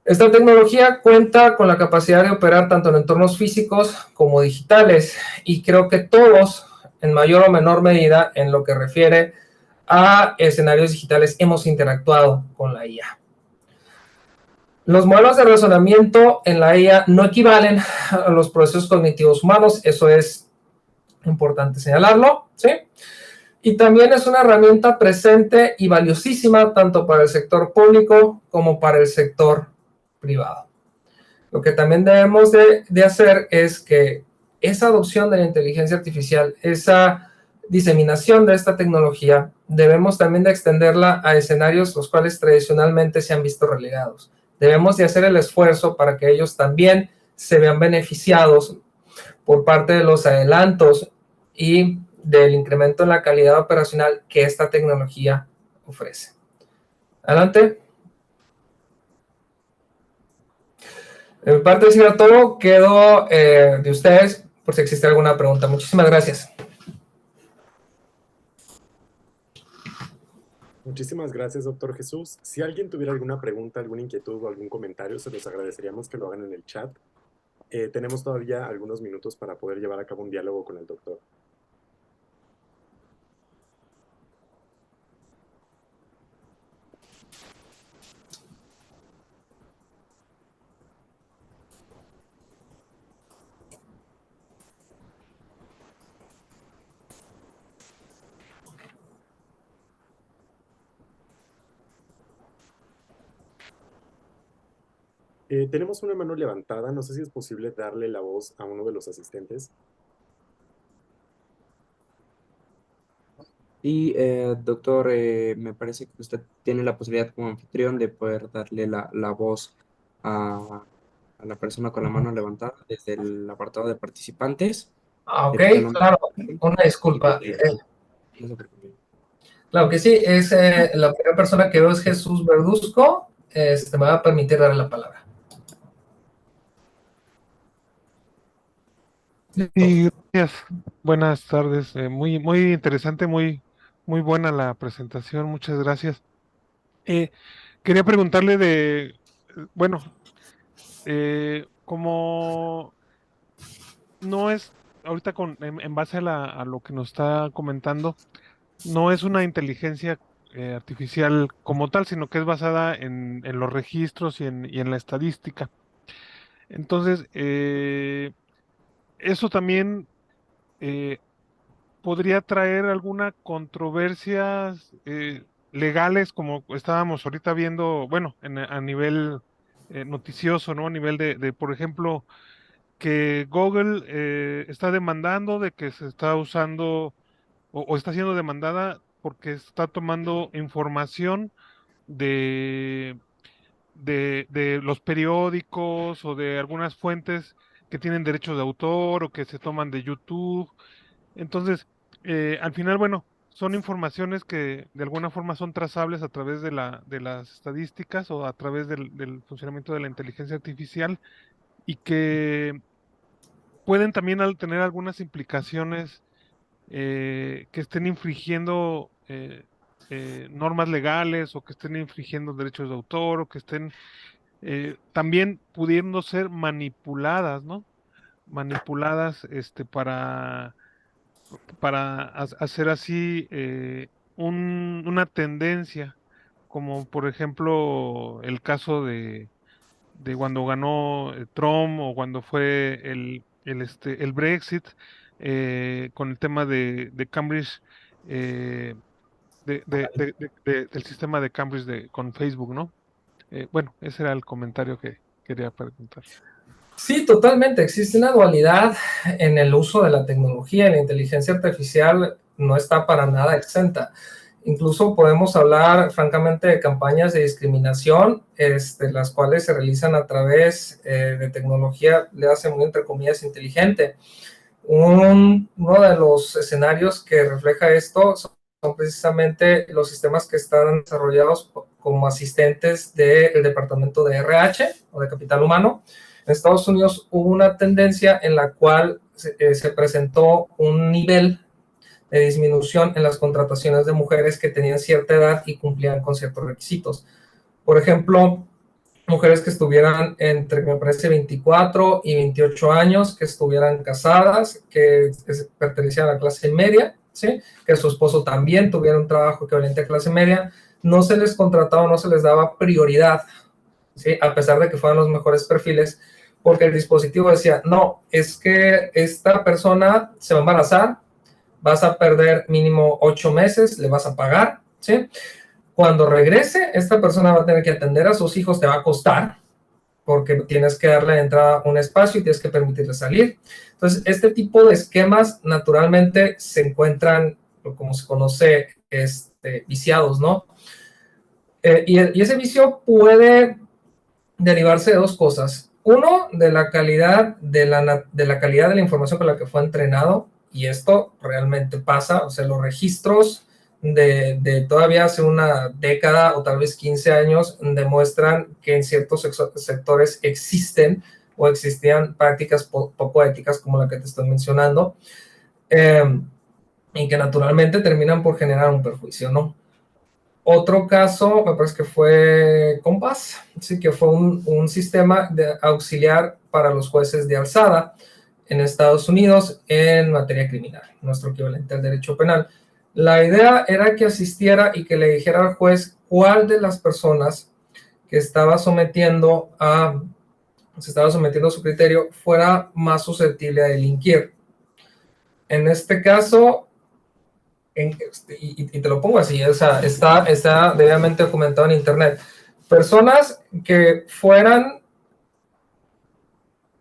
Esta tecnología cuenta con la capacidad de operar tanto en entornos físicos como digitales, y creo que todos, en mayor o menor medida, en lo que refiere a escenarios digitales, hemos interactuado con la IA. Los modelos de razonamiento en la IA no equivalen a los procesos cognitivos humanos, eso es importante señalarlo, ¿sí? Y también es una herramienta presente y valiosísima tanto para el sector público como para el sector privado. Lo que también debemos de hacer es que esa adopción de la inteligencia artificial, esa diseminación de esta tecnología, debemos también de extenderla a escenarios los cuales tradicionalmente se han visto relegados. Debemos de hacer el esfuerzo para que ellos también se vean beneficiados por parte de los adelantos y del incremento en la calidad operacional que esta tecnología ofrece. Adelante. De mi parte, sería todo. Quedo de ustedes por si existe alguna pregunta. Muchísimas gracias. Muchísimas gracias, doctor Jesús. Si alguien tuviera alguna pregunta, alguna inquietud o algún comentario, se los agradeceríamos que lo hagan en el chat. Tenemos todavía algunos minutos para poder llevar a cabo un diálogo con el doctor. Tenemos una mano levantada. No sé si es posible darle la voz a uno de los asistentes. Y doctor, me parece que usted tiene la posibilidad como anfitrión de poder darle la voz a la persona con la mano levantada desde el apartado de participantes. Ok, Le pica el nombre claro, una y disculpa. no se preocupe. Claro que sí, es la primera persona que veo es Jesús Verduzco. Me va a permitir darle la palabra. Sí, gracias. Buenas tardes. Muy interesante, muy buena la presentación. Muchas gracias. Eh, Quería preguntarle bueno, como no es, ahorita en base a lo que nos está comentando, no es una inteligencia artificial como tal, sino que es basada en los registros y en la estadística. Entonces, eso también eh, podría traer alguna controversia legales, como estábamos ahorita viendo, bueno, a nivel noticioso, ¿no? A nivel por ejemplo, que Google está demandando de que se está usando o está siendo demandada porque está tomando información de, de los periódicos o de algunas fuentes que tienen derechos de autor o que se toman de YouTube. Entonces, al final, bueno, son informaciones que de alguna forma son trazables a través de las estadísticas o a través del funcionamiento de la inteligencia artificial y que pueden también tener algunas implicaciones que estén infringiendo normas legales o que estén infringiendo derechos de autor o que estén también pudiendo ser manipuladas, ¿no? Manipuladas para hacer así una tendencia, como por ejemplo el caso de cuando ganó Trump o cuando fue el Brexit, con el tema de Cambridge, eh, del sistema de Cambridge con Facebook, ¿no? Bueno, ese era el comentario que quería preguntar. Sí, totalmente. Existe una dualidad en el uso de la tecnología y la inteligencia artificial no está para nada exenta. Incluso podemos hablar francamente de campañas de discriminación, las cuales se realizan a través de tecnología, le hacen muy entre comillas inteligente. Uno de los escenarios que refleja esto son precisamente los sistemas que están desarrollados como asistentes del departamento de RH o de capital humano. En Estados Unidos hubo una tendencia en la cual se presentó un nivel de disminución en las contrataciones de mujeres que tenían cierta edad y cumplían con ciertos requisitos. Por ejemplo, mujeres que estuvieran entre, me parece, 24 y 28 años, que estuvieran casadas, que pertenecían a la clase media, ¿sí? Que su esposo también tuviera un trabajo equivalente a clase media, no se les contrataba, no se les daba prioridad, ¿sí? A pesar de que fueran los mejores perfiles, porque el dispositivo decía, no, es que esta persona se va a embarazar, vas a perder mínimo 8 meses, le vas a pagar, ¿sí? Cuando regrese, esta persona va a tener que atender a sus hijos, te va a costar, porque tienes que darle de entrada un espacio y tienes que permitirle salir. Entonces, este tipo de esquemas naturalmente se encuentran, como se conoce, viciados, ¿no? Y ese vicio puede derivarse de dos cosas. Uno, de la calidad de calidad de la información con la que fue entrenado, y esto realmente pasa, o sea, los registros de todavía hace una década o tal vez 15 años demuestran que en ciertos sectores existen o existían prácticas poco éticas como la que te estoy mencionando, eh, y que naturalmente terminan por generar un perjuicio, ¿no? Otro caso, me parece que fue Compass, sí, que fue un sistema de auxiliar para los jueces de alzada en Estados Unidos en materia criminal, nuestro equivalente al derecho penal. La idea era que asistiera y que le dijera al juez cuál de las personas que se estaba sometiendo a su criterio fuera más susceptible a delinquir. En este caso, y te lo pongo así, o sea, está debidamente documentado en internet. Personas que fueran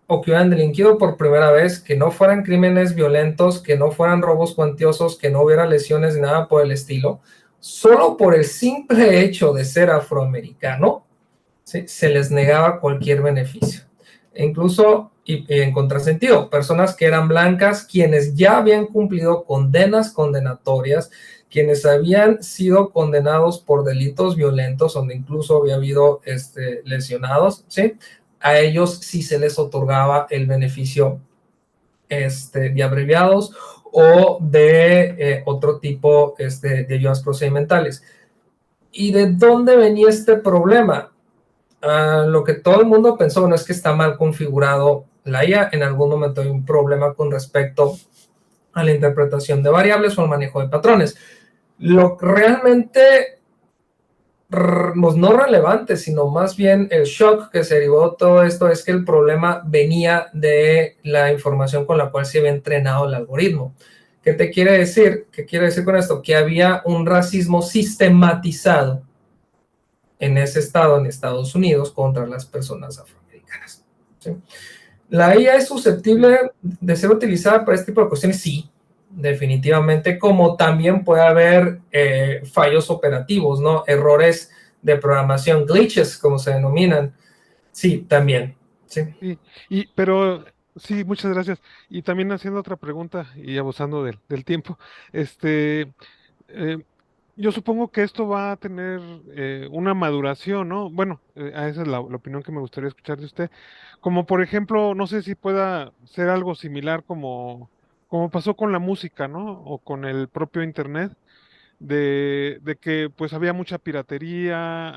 o que hubieran delinquido por primera vez, que no fueran crímenes violentos, que no fueran robos cuantiosos, que no hubiera lesiones ni nada por el estilo, solo por el simple hecho de ser afroamericano, ¿sí? Se les negaba cualquier beneficio. E incluso, y en contrasentido, personas que eran blancas, quienes ya habían cumplido condenas condenatorias, quienes habían sido condenados por delitos violentos, donde incluso había habido lesionados, ¿sí? A ellos sí se les otorgaba el beneficio de abreviados o de otro tipo de ayudas procedimentales. ¿Y de dónde venía este problema? Lo que todo el mundo pensó, no es que está mal configurado la IA, en algún momento hay un problema con respecto a la interpretación de variables o al manejo de patrones. Lo realmente pues no relevante, sino más bien el shock que se derivó de todo esto es que el problema venía de la información con la cual se había entrenado el algoritmo. ¿Qué te quiere decir? ¿Qué quiere decir con esto? Que había un racismo sistematizado en ese estado, en Estados Unidos, contra las personas afroamericanas, ¿sí? ¿La IA es susceptible de ser utilizada para este tipo de cuestiones? Sí, definitivamente, como también puede haber fallos operativos, ¿no? Errores de programación, glitches, como se denominan. Sí, también, sí. Pero sí, muchas gracias. Y también haciendo otra pregunta y abusando del tiempo, eh, yo supongo que esto va a tener una maduración, ¿no? Bueno, esa es la opinión que me gustaría escuchar de usted. Como por ejemplo, no sé si pueda ser algo similar como pasó con la música, ¿no? O con el propio Internet de que pues había mucha piratería,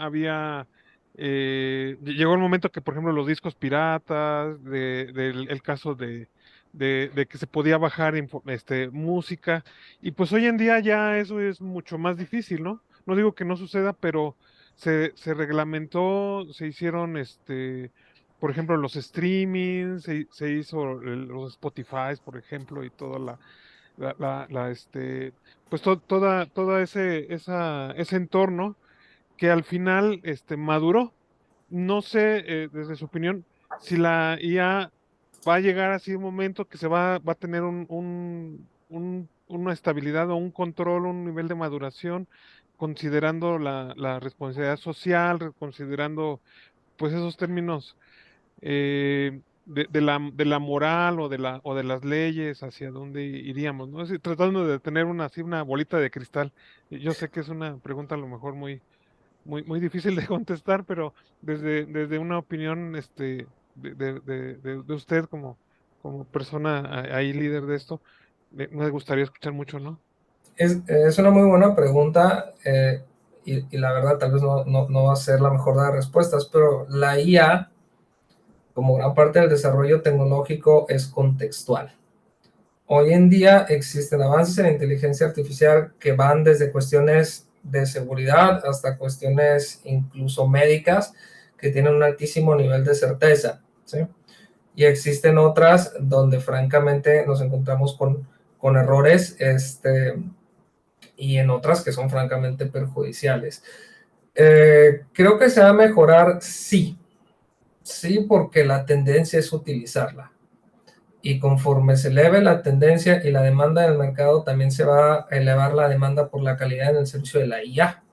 llegó el momento que, por ejemplo, los discos piratas, del el caso de que se podía bajar música, y pues hoy en día ya eso es mucho más difícil, ¿no? No digo que no suceda, pero se reglamentó, se hicieron, por ejemplo, los streamings, se hizo los Spotify, por ejemplo, y toda pues toda ese entorno que al final maduró. No sé, desde su opinión, si la IA va a llegar así un momento que va a tener una estabilidad o un control, un nivel de maduración, considerando la responsabilidad social, considerando pues esos términos de la moral o de las leyes, hacia dónde iríamos, ¿no? Así, tratando de tener así una bolita de cristal. Y yo sé que es una pregunta a lo mejor muy difícil de contestar, pero desde una opinión de usted como persona ahí líder de esto, me gustaría escuchar mucho, ¿no? Es una muy buena pregunta, y la verdad tal vez no va a ser la mejor de las respuestas, pero la IA, como gran parte del desarrollo tecnológico, es contextual. Hoy en día existen avances en inteligencia artificial que van desde cuestiones de seguridad hasta cuestiones incluso médicas que tienen un altísimo nivel de certeza, ¿sí? Y existen otras donde francamente nos encontramos con errores, y en otras que son francamente perjudiciales. Creo que se va a mejorar, sí, sí, porque la tendencia es utilizarla. Y conforme se eleve la tendencia y la demanda del mercado, también se va a elevar la demanda por la calidad en el servicio de la IA.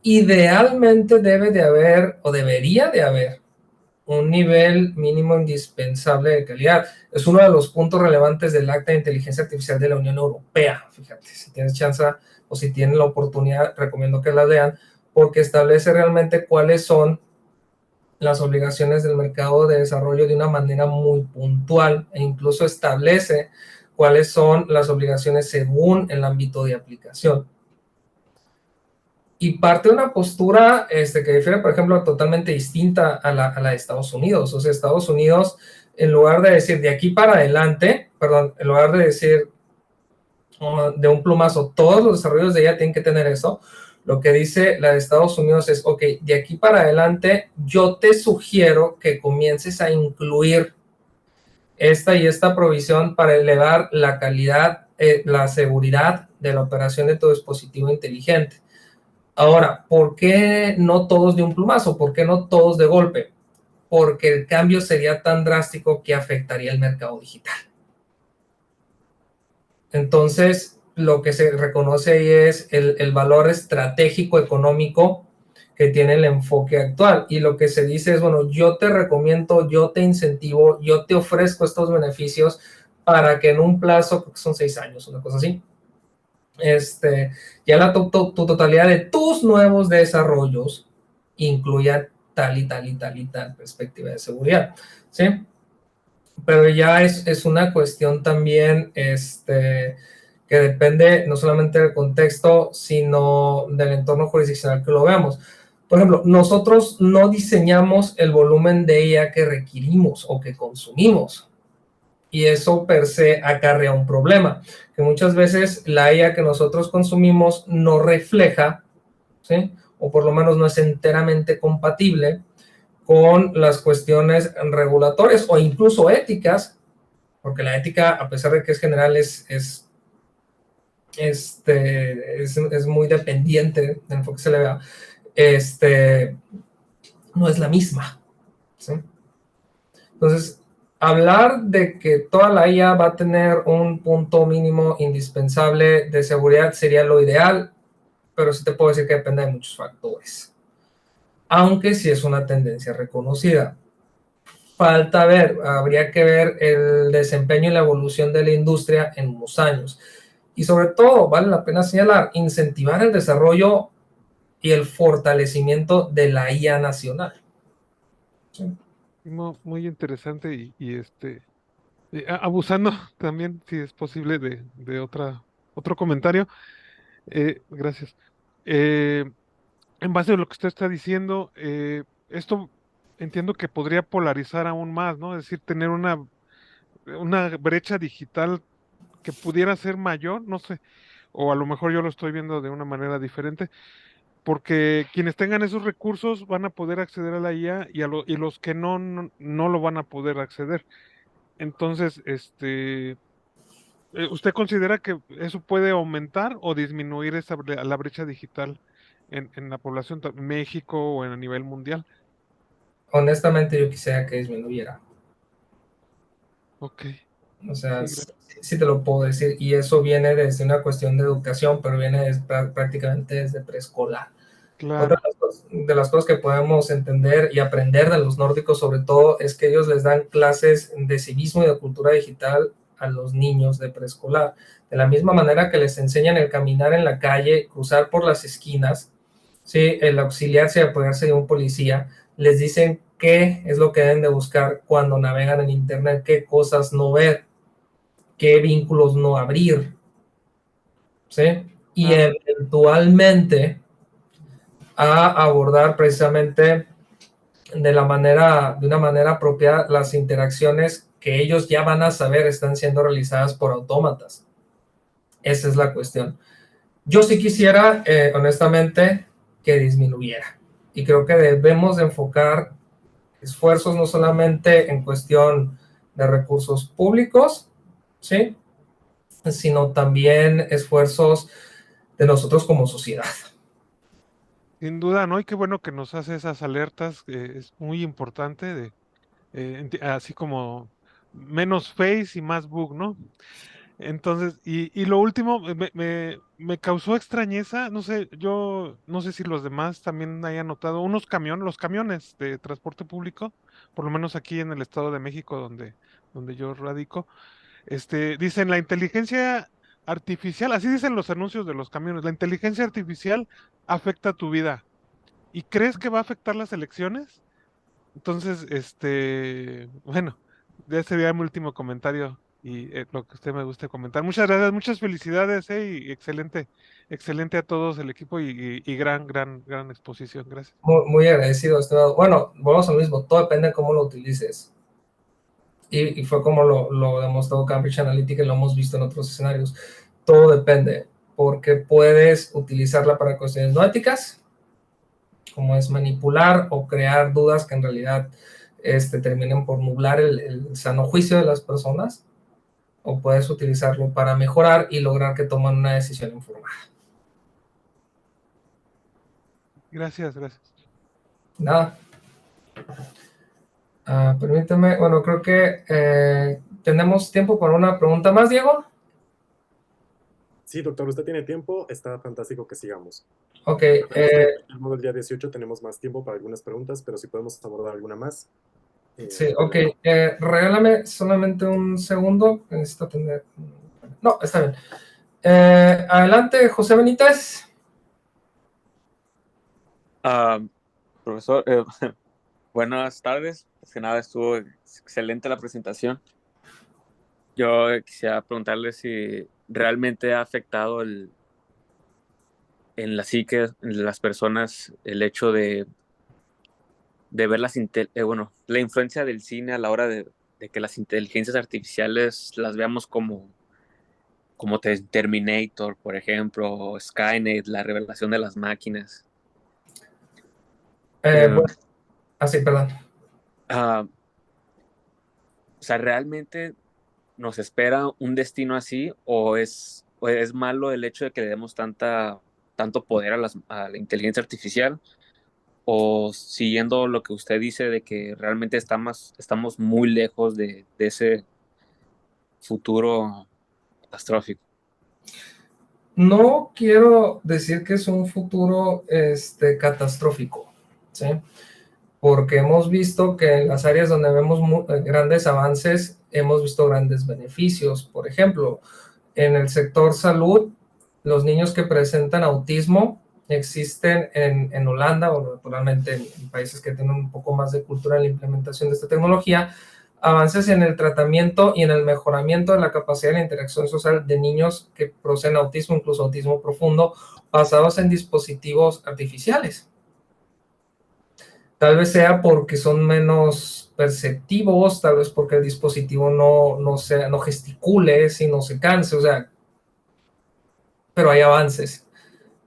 Idealmente debe de haber, o debería de haber, un nivel mínimo indispensable de calidad. Es uno de los puntos relevantes del Acta de Inteligencia Artificial de la Unión Europea. Fíjate, si tienes chance o si tienen la oportunidad, recomiendo que la lean, porque establece realmente cuáles son las obligaciones del mercado de desarrollo de una manera muy puntual, e incluso establece cuáles son las obligaciones según el ámbito de aplicación. Y parte de una postura que difiere, por ejemplo, totalmente distinta a la de Estados Unidos. O sea, Estados Unidos, en lugar de decir de aquí para adelante, perdón, en lugar de decir de un plumazo, todos los desarrollos de ella tienen que tener eso, lo que dice la de Estados Unidos es, ok, de aquí para adelante, yo te sugiero que comiences a incluir esta y esta provisión para elevar la calidad, la seguridad de la operación de tu dispositivo inteligente. Ahora, ¿por qué no todos de un plumazo? ¿Por qué no todos de golpe? Porque el cambio sería tan drástico que afectaría el mercado digital. Entonces, lo que se reconoce ahí es el valor estratégico económico que tiene el enfoque actual. Y lo que se dice es, bueno, yo te recomiendo, yo te incentivo, yo te ofrezco estos beneficios para que en un plazo, porque son 6 años, una cosa así, ya tu totalidad de tus nuevos desarrollos incluyan tal y tal y tal y tal perspectiva de seguridad, ¿sí? Pero ya es una cuestión también, que depende no solamente del contexto, sino del entorno jurisdiccional que lo veamos. Por ejemplo, nosotros no diseñamos el volumen de IA que requerimos o que consumimos. Y eso per se acarrea un problema, que muchas veces la IA que nosotros consumimos no refleja, ¿sí? O por lo menos no es enteramente compatible con las cuestiones regulatorias o incluso éticas, porque la ética, a pesar de que es general, es muy dependiente del enfoque que se le vea, no es la misma, ¿sí? Entonces, hablar de que toda la IA va a tener un punto mínimo indispensable de seguridad sería lo ideal, pero sí te puedo decir que depende de muchos factores, aunque sí es una tendencia reconocida. Falta ver, habría que ver el desempeño y la evolución de la industria en unos años. Y sobre todo, vale la pena señalar, incentivar el desarrollo y el fortalecimiento de la IA nacional. Sí. Muy interesante abusando también, si es posible, de otra otro comentario. Gracias. Eh, en base a lo que usted está diciendo, esto entiendo que podría polarizar aún más, ¿no? Es decir, tener una brecha digital que pudiera ser mayor, no sé, o a lo mejor yo lo estoy viendo de una manera diferente, porque quienes tengan esos recursos van a poder acceder a la IA y los que no lo van a poder acceder. Entonces, ¿usted considera que eso puede aumentar o disminuir la brecha digital en la población, en México o a nivel mundial? Honestamente, yo quisiera que disminuyera. Ok, O sea, sí, sí, gracias. sí te lo puedo decir. Y eso viene desde una cuestión de educación, pero viene prácticamente desde preescolar. Otra Claro, de las cosas que podemos entender y aprender de los nórdicos sobre todo es que ellos les dan clases de civismo y de cultura digital a los niños de preescolar. De la misma manera que les enseñan el caminar en la calle, cruzar por las esquinas, ¿sí? El auxiliarse y apoyarse de un policía, les dicen qué es lo que deben de buscar cuando navegan en internet, qué cosas no ver, qué vínculos no abrir, ¿sí? Y claro. eventualmente a abordar precisamente de una manera apropiada las interacciones que ellos ya van a saber están siendo realizadas por autómatas. Esa es la cuestión. Yo sí quisiera, honestamente, que disminuyera. Y creo que debemos de enfocar esfuerzos no solamente en cuestión de recursos públicos, ¿sí? Sino también esfuerzos de nosotros como sociedad. Sin duda, ¿no? Y qué bueno que nos hace esas alertas, es muy importante, así como menos face y más bug, ¿no? Entonces, y lo último, me causó extrañeza, no sé, yo no sé si los demás también hayan notado, los camiones de transporte público, por lo menos aquí en el Estado de México, donde yo radico, dicen la inteligencia artificial, así dicen los anuncios de los camiones, la inteligencia artificial afecta tu vida. ¿Y crees que va a afectar las elecciones? Entonces, bueno, ya sería mi último comentario y lo que usted me guste comentar. Muchas gracias, muchas felicidades, y excelente, excelente a todos el equipo y gran exposición. Gracias. Muy, muy agradecido, estimado. Bueno, volvemos a lo mismo, todo depende de cómo lo utilices. Y fue como lo demostró Cambridge Analytica y lo hemos visto en otros escenarios. Todo depende, porque puedes utilizarla para cuestiones no éticas, como es manipular o crear dudas que en realidad terminen por nublar el sano juicio de las personas, o puedes utilizarlo para mejorar y lograr que tomen una decisión informada. Gracias, gracias. Nada. Permíteme, bueno, creo que tenemos tiempo para una pregunta más, Diego. Sí, doctor, usted tiene tiempo, está fantástico que sigamos. Ok, Recordemos que el día 18 tenemos más tiempo para algunas preguntas, pero si podemos abordar alguna más. sí, ok. Regálame solamente un segundo. Necesito tener. No, está bien. Adelante, José Benítez. Ah, profesor, buenas tardes. Pues que nada, estuvo excelente la presentación. Yo quisiera preguntarle si realmente ha afectado en la psique de las personas el hecho de ver bueno, la influencia del cine a la hora de que las inteligencias artificiales las veamos como Terminator, por ejemplo, o Skynet, la revelación de las máquinas. Eh, Bueno, sí, perdón. ah, o sea, ¿realmente nos espera un destino así o es malo el hecho de que le demos tanto poder a la inteligencia artificial? O siguiendo lo que usted dice de que realmente estamos muy lejos de ese futuro catastrófico. No quiero decir que es un futuro catastrófico, ¿sí? Porque hemos visto que en las áreas donde vemos grandes avances, hemos visto grandes beneficios. Por ejemplo, en el sector salud, los niños que presentan autismo existen en Holanda, o naturalmente en países que tienen un poco más de cultura en la implementación de esta tecnología. avances en el tratamiento y en el mejoramiento de la capacidad de la interacción social de niños que proceden autismo, incluso autismo profundo, basados en dispositivos artificiales. Tal vez sea porque son menos perceptivos, tal vez porque el dispositivo no gesticule, sino se canse, o sea, pero hay avances.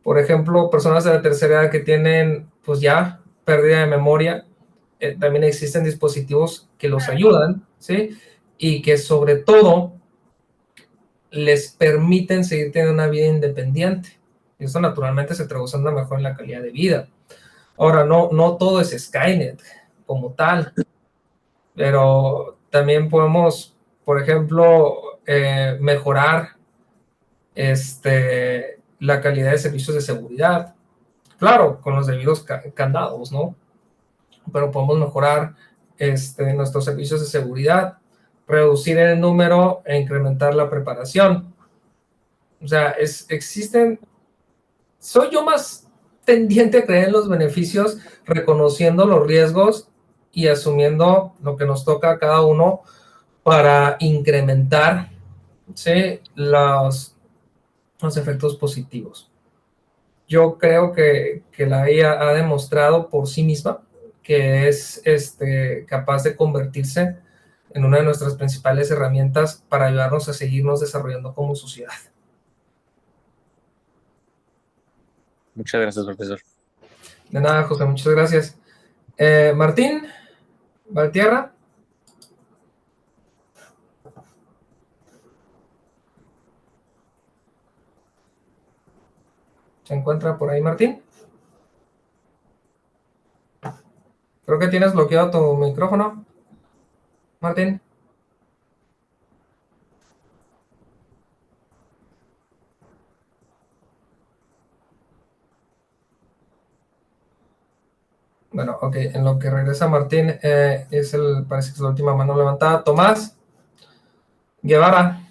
Por ejemplo, personas de la tercera edad que tienen, pues ya, pérdida de memoria, también existen dispositivos que los ayudan, ¿sí? Y que sobre todo les permiten seguir teniendo una vida independiente. Y eso naturalmente se traduce en una mejora en la calidad de vida. Ahora, no todo es Skynet como tal, pero también podemos, por ejemplo, mejorar la calidad de servicios de seguridad. Claro, con los debidos candados, ¿no? Pero podemos mejorar nuestros servicios de seguridad, reducir el número e incrementar la preparación. O sea, existen... Soy yo más tendiente a creer en los beneficios, reconociendo los riesgos y asumiendo lo que nos toca a cada uno para incrementar, ¿sí?, los efectos positivos. Yo creo que la IA ha demostrado por sí misma que es capaz de convertirse en una de nuestras principales herramientas para ayudarnos a seguirnos desarrollando como sociedad. Muchas gracias, profesor. De nada, José, muchas gracias. Martín Valtierra. ¿Se encuentra por ahí, Martín? Creo que tienes bloqueado tu micrófono, Martín. Bueno, ok, en lo que regresa Martín, parece que es la última mano levantada. Tomás Guevara.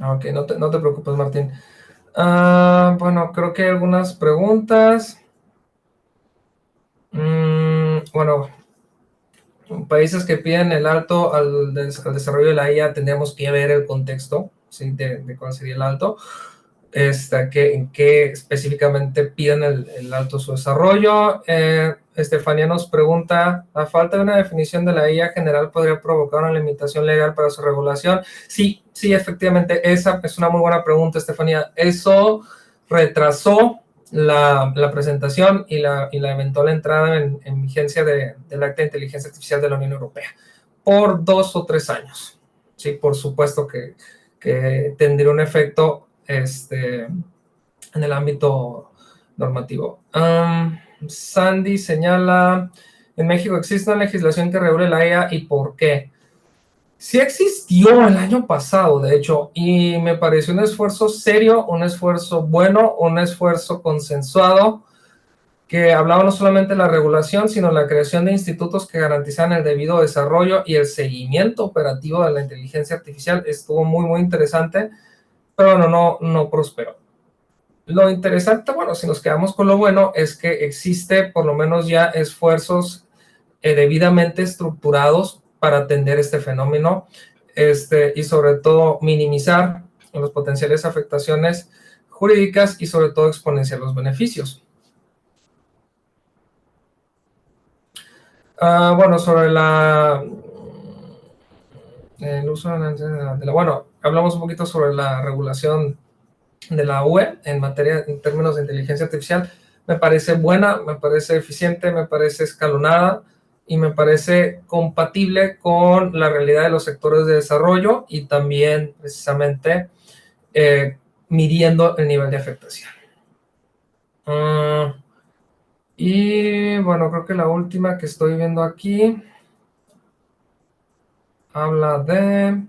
Ok, no te preocupes, Martín. Bueno, creo que hay algunas preguntas. Bueno, países que piden el alto al desarrollo de la IA, tendríamos que ver el contexto, ¿sí?, de cuál sería el alto. En qué específicamente piden el alto su desarrollo. Estefanía nos pregunta, ¿la falta de una definición de la IA general podría provocar una limitación legal para su regulación? Sí, efectivamente, esa es una muy buena pregunta, Estefanía. Eso retrasó la presentación y la eventual entrada en vigencia del Acta de Inteligencia Artificial de la Unión Europea por 2 o 3 años. Sí, por supuesto que tendría un efecto en el ámbito normativo. Sandy señala, en México existe una legislación que regule la IA, ¿y por qué? Sí existió el año pasado, de hecho, y me pareció un esfuerzo serio, un esfuerzo bueno, un esfuerzo consensuado, que hablaba no solamente de la regulación, sino la creación de institutos que garantizan el debido desarrollo y el seguimiento operativo de la inteligencia artificial. Estuvo muy, muy interesante, pero bueno, no prosperó. Lo interesante, bueno, si nos quedamos con lo bueno, es que existe por lo menos ya esfuerzos debidamente estructurados para atender este fenómeno, y sobre todo minimizar las potenciales afectaciones jurídicas y sobre todo exponenciar los beneficios. Bueno, sobre el uso bueno, hablamos un poquito sobre la regulación de la UE en términos de inteligencia artificial. Me parece buena, me parece eficiente, me parece escalonada y me parece compatible con la realidad de los sectores de desarrollo y también precisamente midiendo el nivel de afectación. Y bueno, creo que la última que estoy viendo aquí habla de...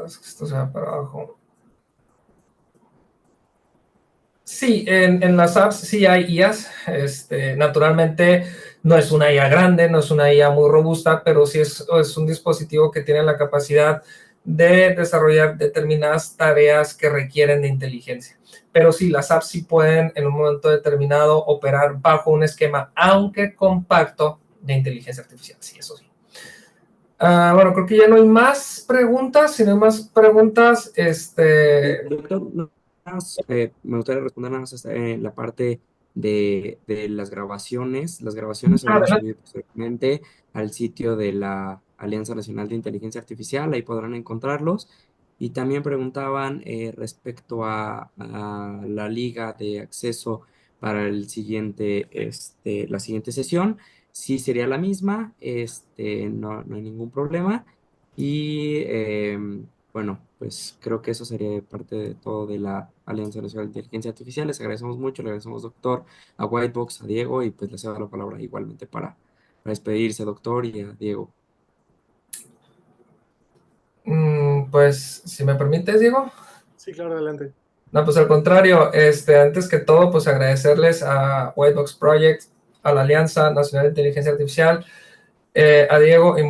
Es que esto se va para abajo. Sí, en las apps sí hay IAs. Naturalmente no es una IA grande, no es una IA muy robusta, pero sí es un dispositivo que tiene la capacidad de desarrollar determinadas tareas que requieren de inteligencia. Pero sí, las apps sí pueden en un momento determinado operar bajo un esquema, aunque compacto, de inteligencia artificial. Sí, eso sí. Bueno, creo que ya no hay más preguntas. Si no hay más preguntas, Doctor, nada más, me gustaría responder nada más en la parte de las grabaciones. Las grabaciones se van a adelante. subir posteriormente al sitio de la Alianza Nacional de Inteligencia Artificial, ahí podrán encontrarlos. Y también preguntaban respecto a la liga de acceso para el siguiente, la siguiente sesión. Sí sería la misma, no hay ningún problema. Y bueno, pues creo que eso sería parte de todo de la Alianza Nacional de Inteligencia Artificial. Les agradecemos mucho, le agradecemos, doctor, a Whitebox, a Diego, y pues les cedo la palabra igualmente para despedirse, doctor, y a Diego. Pues, si me permites, Diego. Sí, claro, adelante. No, pues al contrario, antes que todo, pues agradecerles a Whitebox Project, a la Alianza Nacional de Inteligencia Artificial, a Diego y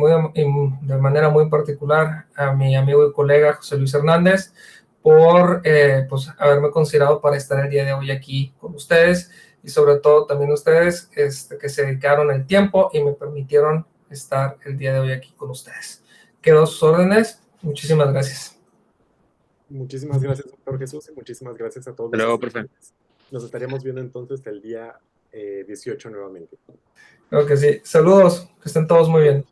de manera muy particular a mi amigo y colega José Luis Hernández por pues, haberme considerado para estar el día de hoy aquí con ustedes y sobre todo también ustedes que se dedicaron el tiempo y me permitieron estar el día de hoy aquí con ustedes. Quedo a sus órdenes. Muchísimas gracias. Muchísimas gracias, doctor Jesús, y muchísimas gracias a todos Hasta luego, los profe. asistentes. Nos estaríamos viendo entonces el día 18 nuevamente. Creo que sí. Saludos, que estén todos muy bien.